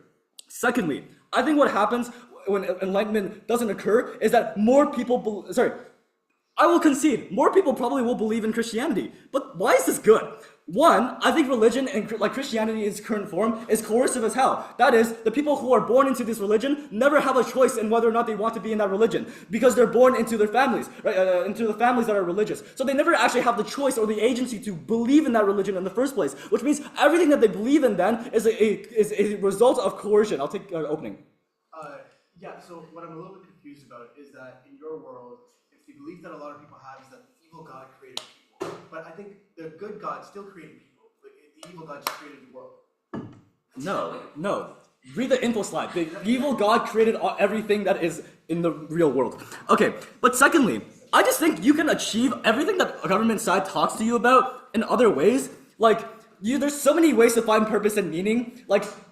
Secondly, I think what happens when enlightenment doesn't occur is that more people I will concede, more people probably will believe in Christianity. But why is this good? One, I think religion and Christianity in its current form is coercive as hell. That is, the people who are born into this religion never have a choice in whether or not they want to be in that religion because they're born into their families, right? Into the families that are religious. So they never actually have the choice or the agency to believe in that religion in the first place, which means everything that they believe in then is a result of coercion. I'll take opening. Yeah, so what I'm a little bit confused about is that in your world, if the belief that a lot of people have is that the evil God created people, but I think the good God still created people, but the evil God just created the world. No. Read the Infoslide. The evil God created everything that is in the real world. Okay, but secondly, I just think you can achieve everything that a government side talks to you about in other ways. There's so many ways to find purpose and meaning.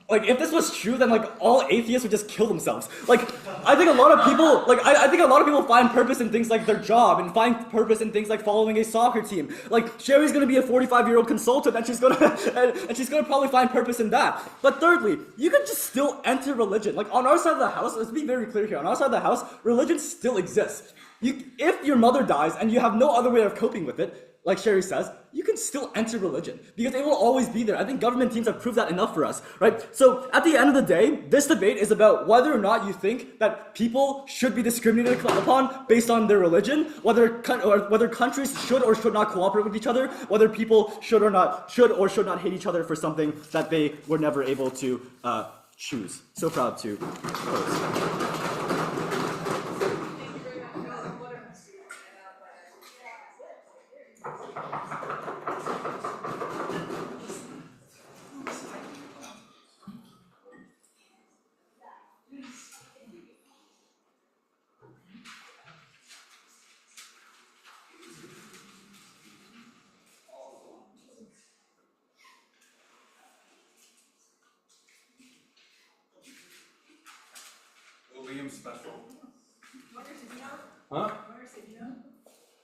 If this was true, then all atheists would just kill themselves. I think a lot of people I think a lot of people find purpose in things like their job and find purpose in things like following a soccer team. Sherry's gonna be a 45-year-old consultant and she's gonna probably find purpose in that. But thirdly, you can just still enter religion. On our side of the house, let's be very clear here. On our side of the house, religion still exists. If your mother dies and you have no other way of coping with it, like Sherry says, you can still enter religion because it will always be there. I think government teams have proved that enough for us, right? So at the end of the day, this debate is about whether or not you think that people should be discriminated upon based on their religion, whether countries should or should not cooperate with each other, whether people should or should not hate each other for something that they were never able to choose. So proud to propose. William special. Huh?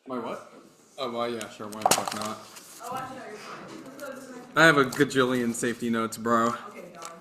My what? Oh, well, yeah, sure. Why the fuck not? Oh, actually, no, you're fine. I have a gajillion safety notes, bro. Okay, dog.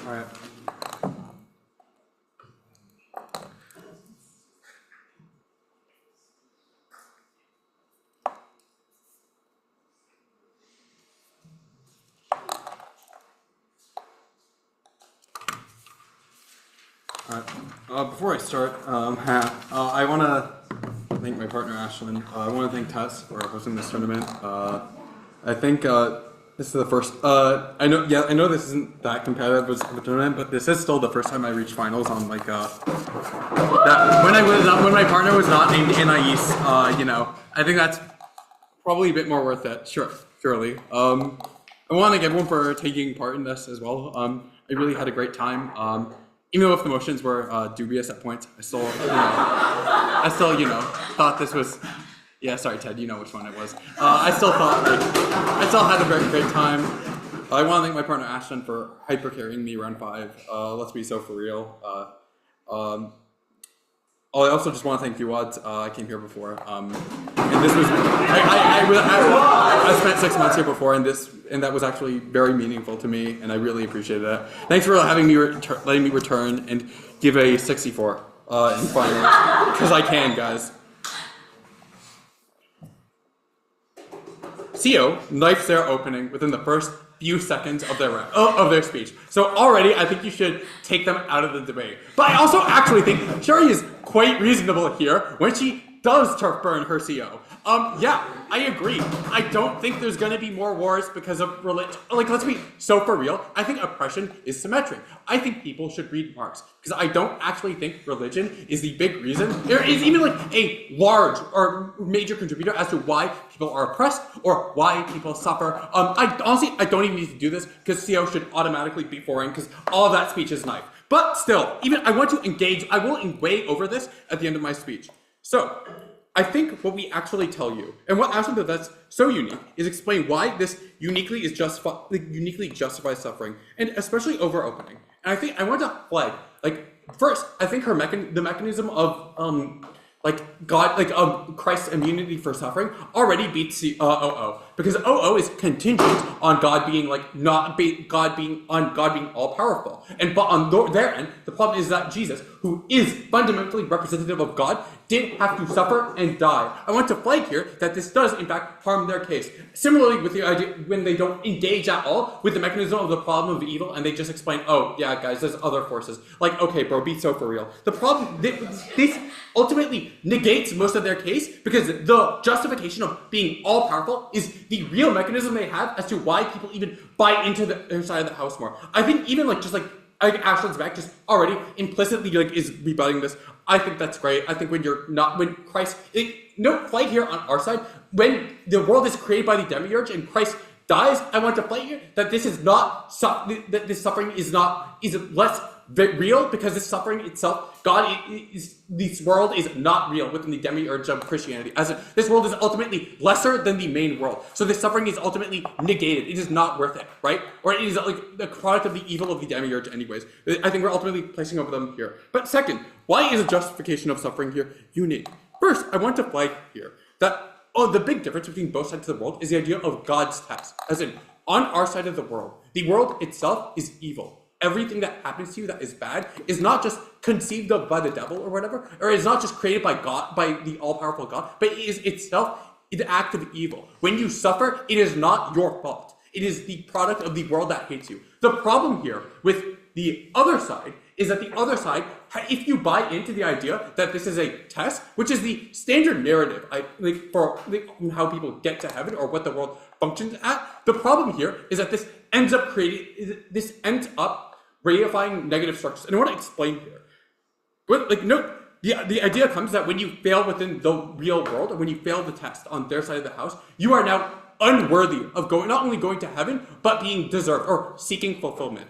Alright. Alright. Before I start, I want to thank my partner Ashlyn. I want to thank Tess for hosting this tournament. I think this is the first. I know this isn't that competitive as a tournament, but this is still the first time I reached finals on like that when my partner was not named Anais. I think that's probably a bit more worth it. Surely. I want to thank everyone for taking part in this as well. I really had a great time. Even though if the motions were dubious at points, I still thought this was. Yeah, sorry, Ted. You know which one it was. I still had a very great time. I want to thank my partner Ashton for hyper carrying me round 5. Let's be so for real. I also just want to thank UWODS. I came here before, and this was I spent 6 months here before, and that was actually very meaningful to me, and I really appreciated it. Thanks for having me letting me return and give a 64 in final, because I can, guys. CO knifes their opening within the first few seconds of their speech. So already, I think you should take them out of the debate. But I also actually think Sherry is quite reasonable here when she does turf burn her CO. Yeah, I agree. I don't think there's going to be more wars because of religion. Like, let's be so for real. I think oppression is symmetric. I think people should read Marx because I don't actually think religion is the big reason. There is even like a large or major contributor as to why people are oppressed or why people suffer. I don't even need to do this because CO should automatically be foreign because all of that speech is knife. But still, even I want to engage. I will weigh over this at the end of my speech. So, I think what we actually tell you, and what actually that's so unique, is explain why this uniquely justifies suffering, and especially over opening. And I think I want to flag, first, I think the mechanism of Christ's immunity for suffering already beats the OO, because OO is contingent on God being God being all powerful, but on their end, the problem is that Jesus, who is fundamentally representative of God, did have to suffer and die. I want to flag here that this does in fact harm their case. Similarly, with the idea when they don't engage at all with the mechanism of the problem of evil, and they just explain, oh yeah, guys, there's other forces. Like, okay, bro, be so for real. The problem, this ultimately negates most of their case because the justification of being all powerful is the real mechanism they have as to why people even buy into their side of the house more. I think even I think Ashlyn's back just already implicitly is rebutting this. I think that's great. I think when Christ, no flag here on our side, when the world is created by the demiurge and Christ dies, I want to flag here that this is not, that this suffering is less real because this suffering itself, this world is not real within the demiurge of Christianity. This world is ultimately lesser than the main world. So this suffering is ultimately negated. It is not worth it, right? Or it is the product of the evil of the demiurge anyways. I think we're ultimately placing over them here. But second, why is a justification of suffering here unique? First, I want to flag here that the big difference between both sides of the world is the idea of God's test. As in, on our side of the world itself is evil. Everything that happens to you that is bad is not just conceived of by the devil or whatever, or is not just created by God, by the all-powerful God, but it is itself the act of evil. When you suffer, it is not your fault. It is the product of the world that hates you. The problem here with the other side is that the other side, if you buy into the idea that this is a test, which is the standard narrative for how people get to heaven or what the world functions at, the problem here is that this ends up reifying negative structures. And I want to explain here. The idea comes that when you fail within the real world, or when you fail the test on their side of the house, you are now unworthy of not only going to heaven, but being deserved or seeking fulfillment.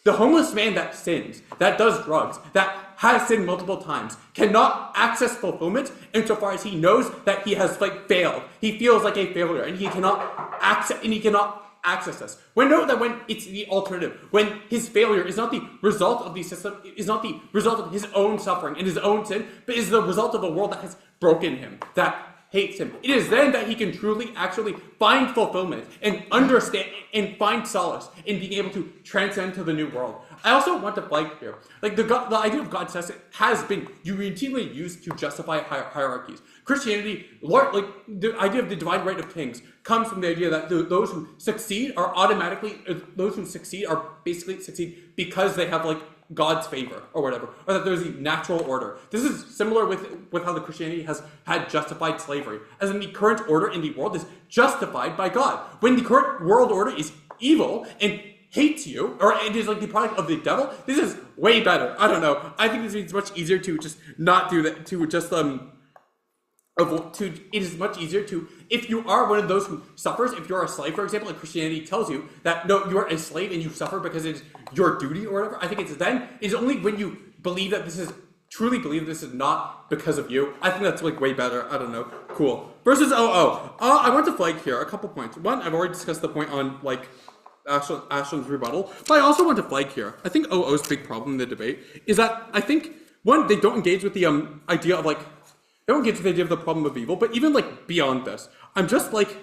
The homeless man that sins, that does drugs, that has sinned multiple times, cannot access fulfillment insofar as he knows that he has failed. He feels like a failure, and he cannot access this. When it's the alternative, when his failure is not the result of the system, is not the result of his own suffering and his own sin, but is the result of a world that has broken him, that hates him. It is then that he can truly actually find fulfillment and understand and find solace in being able to transcend to the new world. I also want to flag here, like the idea of God has been routinely used to justify hierarchies. Christianity, like the idea of the divine right of kings, comes from the idea that those who succeed are basically succeed because they have like God's favor or whatever, or that there's a natural order. This is similar with how the Christianity has had justified slavery, as in the current order in the world is justified by God. When the current world order is evil and hates you, or it is like the product of the devil, this is way better. I don't know. I think it's much easier to just not do that, to just it is much easier to, if you are one of those who suffers, if you're a slave, for example, and Christianity tells you that, no, you're a slave and you suffer because it's your duty or whatever, I think it's only when you believe that truly believe this is not because of you. I think that's like way better. I don't know. Cool. Versus OO. I want to flag here a couple points. One, I've already discussed the point on like Ashton's rebuttal, but I also want to flag here. I think OO's big problem in the debate is that I think, one, they don't engage with the idea of like, they don't get to the idea of the problem of evil, but even like beyond this, I'm just like,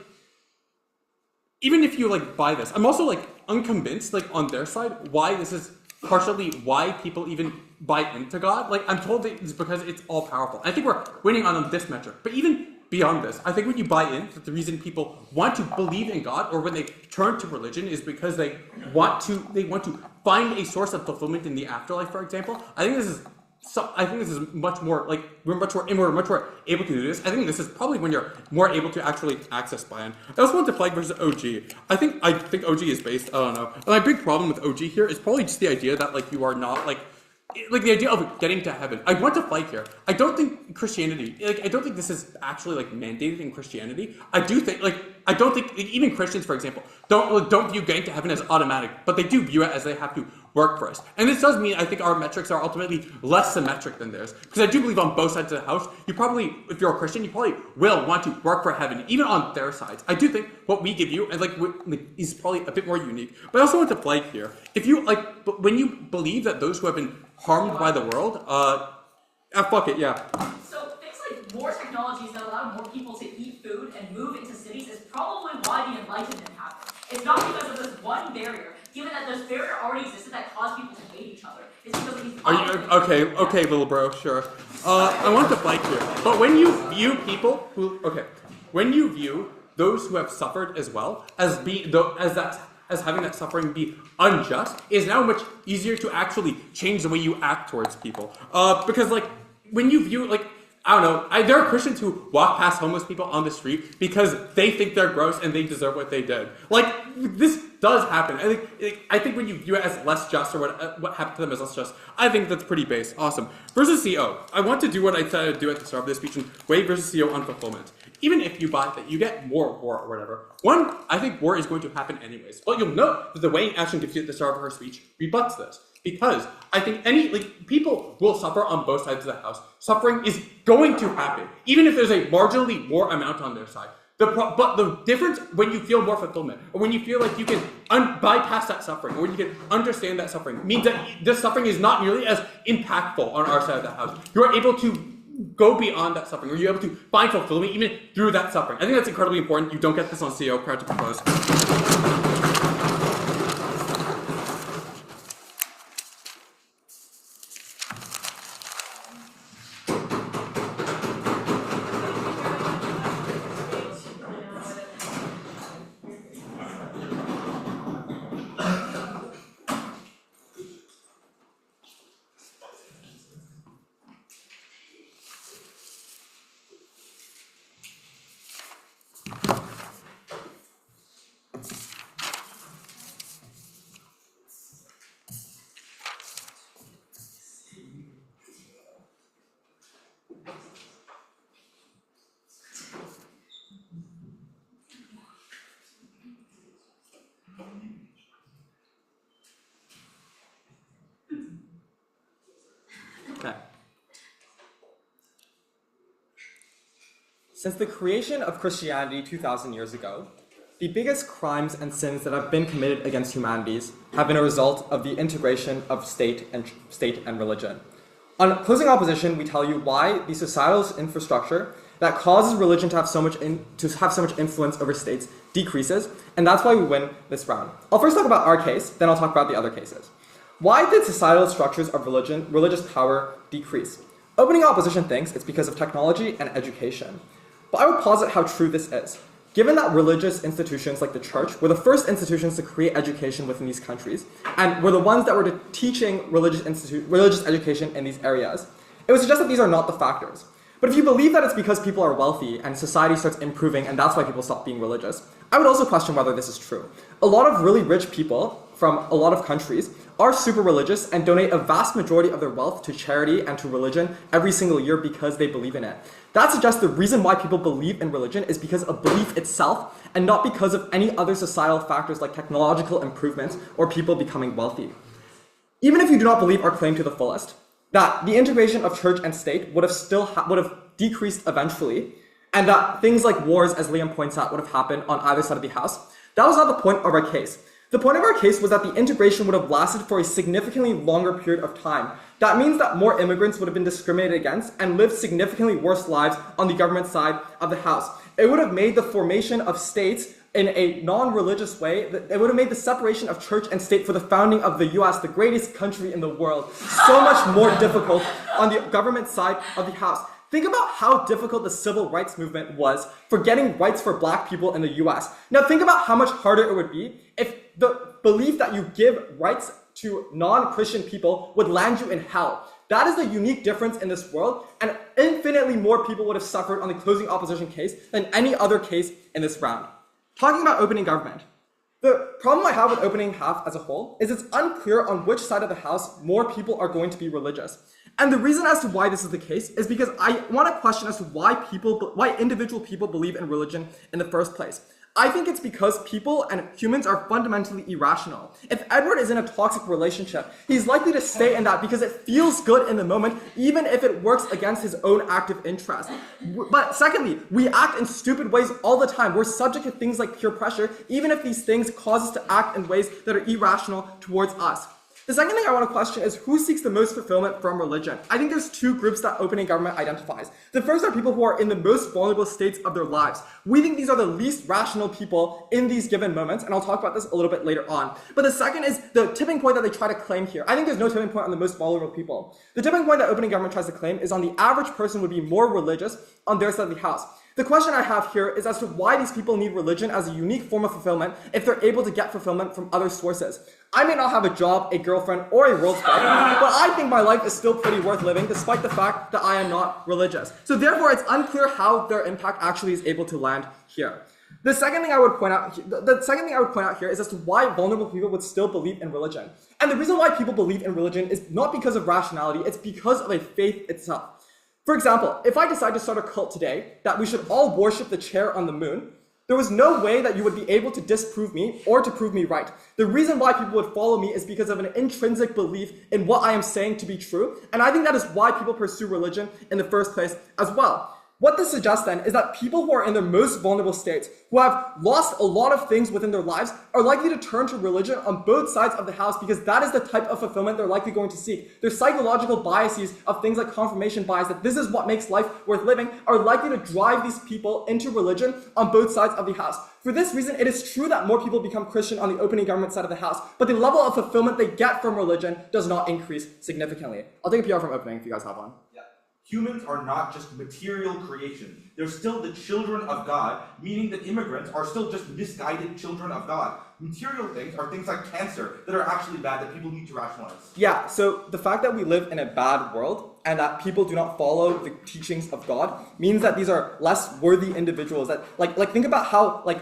even if you like buy this, I'm also like unconvinced like on their side why this is partially why people even buy into God. Like I'm told that it's because it's all powerful. I think we're winning on this metric, but even beyond this, I think when you buy in that the reason people want to believe in God or when they turn to religion is because they want to find a source of fulfillment in the afterlife, for example. I think this is much more like we're much more able to do this. I think this is probably when you're more able to actually access buy-in. I also want to flag versus OG. I think OG is based. I don't know. And my big problem with OG here is probably just the idea that like you are not like the idea of getting to heaven. I want to flag here. I don't think Christianity. I don't think this is actually like mandated in Christianity. I don't think even Christians, for example, don't view getting to heaven as automatic, but they do view it as they have to work first. And this does mean I think our metrics are ultimately less symmetric than theirs. Because I do believe on both sides of the house, you probably, if you're a Christian, you probably will want to work for heaven, even on their sides. I do think what we give you is probably a bit more unique. But I also want to flag here, if you when you believe that those who have been harmed by the world, fuck it, yeah. So things like more technologies that allow more people to eat food and move into cities is probably why the Enlightenment happened. It's not because of this one barrier, given that this barrier already existed that caused people to hate each other. It's because of these. Are you okay, little bro? Sure. I want to fight here, but when you view people who when you view those who have suffered as well as having that suffering be unjust, it is now much easier to actually change the way you act towards people. Because like when you view I don't know. There are Christians who walk past homeless people on the street because they think they're gross and they deserve what they did. Like, this does happen. I think when you view it as less just or what happened to them as less just, I think that's pretty base. Awesome. Versus CO. I want to do what I said I'd do at the start of this speech and weigh versus CO on fulfillment. Even if you buy that you get more war or whatever. One, I think war is going to happen anyways. But you'll note that the weighing action gives you at the start of her speech rebuts this. Because I think people will suffer on both sides of the house. Suffering is going to happen, even if there's a marginally more amount on their side. But the difference when you feel more fulfillment, or when you feel like you can bypass that suffering, or when you can understand that suffering, means that this suffering is not nearly as impactful on our side of the house. You're able to go beyond that suffering, or you're able to find fulfillment even through that suffering. I think that's incredibly important. You don't get this on CO. Prior to propose. Since the creation of Christianity 2,000 years ago, the biggest crimes and sins that have been committed against humanities have been a result of the integration of state and religion. On closing opposition, we tell you why the societal infrastructure that causes religion to have so much influence over states decreases, and that's why we win this round. I'll first talk about our case, then I'll talk about the other cases. Why did societal structures of religious power decrease? Opening opposition thinks it's because of technology and education. But I would posit how true this is. Given that religious institutions like the church were the first institutions to create education within these countries, and were the ones that were teaching religious education in these areas, it would suggest that these are not the factors. But if you believe that it's because people are wealthy and society starts improving and that's why people stop being religious, I would also question whether this is true. A lot of really rich people from a lot of countries are super religious and donate a vast majority of their wealth to charity and to religion every single year because they believe in it. That suggests the reason why people believe in religion is because of belief itself and not because of any other societal factors like technological improvements or people becoming wealthy. Even if you do not believe our claim to the fullest, that the integration of church and state would have decreased eventually, and that things like wars, as Liam points out, would have happened on either side of the house, that was not the point of our case. The point of our case was that the integration would have lasted for a significantly longer period of time. That means that more immigrants would have been discriminated against and lived significantly worse lives on the government side of the house. It would have made the formation of states in a non-religious way. It would have made the separation of church and state for the founding of the US, the greatest country in the world, so much more difficult on the government side of the house. Think about how difficult the civil rights movement was for getting rights for black people in the US. Now think about how much harder it would be if the belief that you give rights to non-Christian people would land you in hell. That is the unique difference in this world, and infinitely more people would have suffered on the closing opposition case than any other case in this round. Talking about opening government. The problem I have with opening half as a whole is it's unclear on which side of the house more people are going to be religious. And the reason as to why this is the case is because I want to question as to why individual people believe in religion in the first place. I think it's because people and humans are fundamentally irrational. If Edward is in a toxic relationship, he's likely to stay in that because it feels good in the moment, even if it works against his own active interest. But secondly, we act in stupid ways all the time. We're subject to things like peer pressure, even if these things cause us to act in ways that are irrational towards us. The second thing I want to question is who seeks the most fulfillment from religion. I think there's two groups that opening government identifies. The first are people who are in the most vulnerable states of their lives. We think these are the least rational people in these given moments, and I'll talk about this a little bit later on. But the second is the tipping point that they try to claim here. I think there's no tipping point on the most vulnerable people. The tipping point that opening government tries to claim is on the average person would be more religious on their side of the house. The question I have here is as to why these people need religion as a unique form of fulfillment if they're able to get fulfillment from other sources. I may not have a job, a girlfriend, or a world's bed, but I think my life is still pretty worth living despite the fact that I am not religious. So therefore, it's unclear how their impact actually is able to land here. The second thing I would point out here is as to why vulnerable people would still believe in religion. And the reason why people believe in religion is not because of rationality, it's because of a faith itself. For example, if I decide to start a cult today that we should all worship the chair on the moon, there was no way that you would be able to disprove me or to prove me right. The reason why people would follow me is because of an intrinsic belief in what I am saying to be true, and I think that is why people pursue religion in the first place as well. What this suggests then is that people who are in their most vulnerable states, who have lost a lot of things within their lives, are likely to turn to religion on both sides of the house because that is the type of fulfillment they're likely going to seek. Their psychological biases of things like confirmation bias, that this is what makes life worth living, are likely to drive these people into religion on both sides of the house. For this reason, it is true that more people become Christian on the opening government side of the house, but the level of fulfillment they get from religion does not increase significantly. I'll take a PR from opening if you guys have one. Humans are not just material creation. They're still the children of God, meaning that immigrants are still just misguided children of God. Material things are things like cancer that are actually bad that people need to rationalize. Yeah, so the fact that we live in a bad world and that people do not follow the teachings of God means that these are less worthy individuals. That like think about how like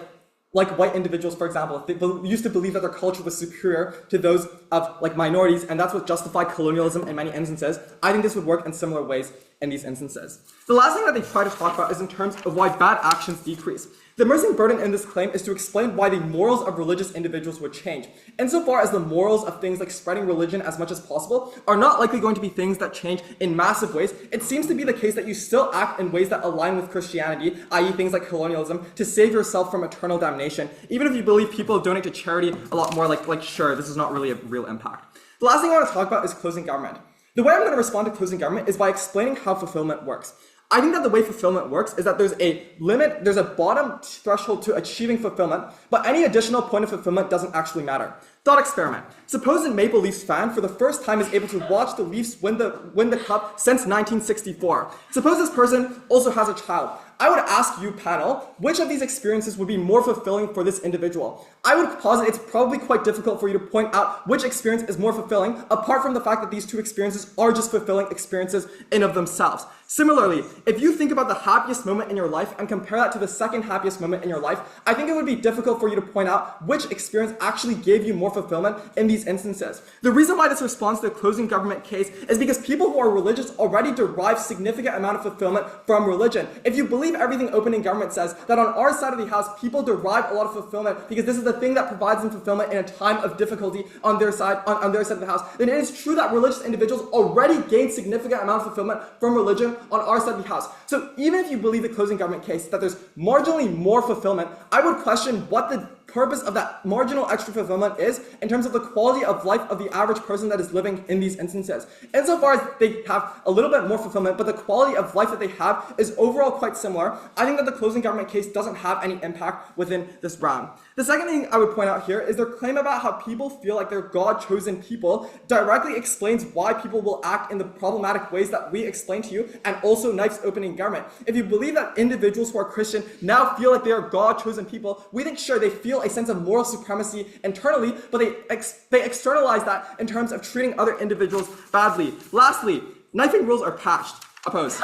white individuals, for example, they used to believe that their culture was superior to those of like minorities, and that's what justified colonialism in many instances. I think this would work in similar ways in these instances. The last thing that they try to talk about is in terms of why bad actions decrease. The emerging burden in this claim is to explain why the morals of religious individuals would change. Insofar as the morals of things like spreading religion as much as possible are not likely going to be things that change in massive ways, it seems to be the case that you still act in ways that align with Christianity, i.e. things like colonialism, to save yourself from eternal damnation. Even if you believe people donate to charity a lot more, like sure, this is not really a real impact. The last thing I want to talk about is closing government. The way I'm going to respond to closing government is by explaining how fulfillment works. I think that the way fulfillment works is that there's a limit, there's a bottom threshold to achieving fulfillment, but any additional point of fulfillment doesn't actually matter. Thought experiment. Suppose a Maple Leafs fan for the first time is able to watch the Leafs win the cup since 1964. Suppose this person also has a child. I would ask you, panel, which of these experiences would be more fulfilling for this individual? I would posit it's probably quite difficult for you to point out which experience is more fulfilling, apart from the fact that these two experiences are just fulfilling experiences in of themselves. Similarly, if you think about the happiest moment in your life and compare that to the second happiest moment in your life, I think it would be difficult for you to point out which experience actually gave you more fulfillment in these instances. The reason why this responds to the closing government case is because people who are religious already derive significant amount of fulfillment from religion. If you believe everything opening government says, that on our side of the house, people derive a lot of fulfillment because this is the thing that provides them fulfillment in a time of difficulty on their side, on their side of the house, then it is true that religious individuals already gain significant amount of fulfillment from religion on our side of the house. So even if you believe the closing government case that there's marginally more fulfillment, I would question what the purpose of that marginal extra fulfillment is in terms of the quality of life of the average person that is living in these instances. Insofar as they have a little bit more fulfillment, but the quality of life that they have is overall quite similar, I think that the closing government case doesn't have any impact within this round. The second thing I would point out here is their claim about how people feel like they're God-chosen people directly explains why people will act in the problematic ways that we explained to you, and also knifes opening government. If you believe that individuals who are Christian now feel like they are God-chosen people, we think sure, they feel a sense of moral supremacy internally, but they externalize that in terms of treating other individuals badly. Lastly, knifing rules are patched. Oppose.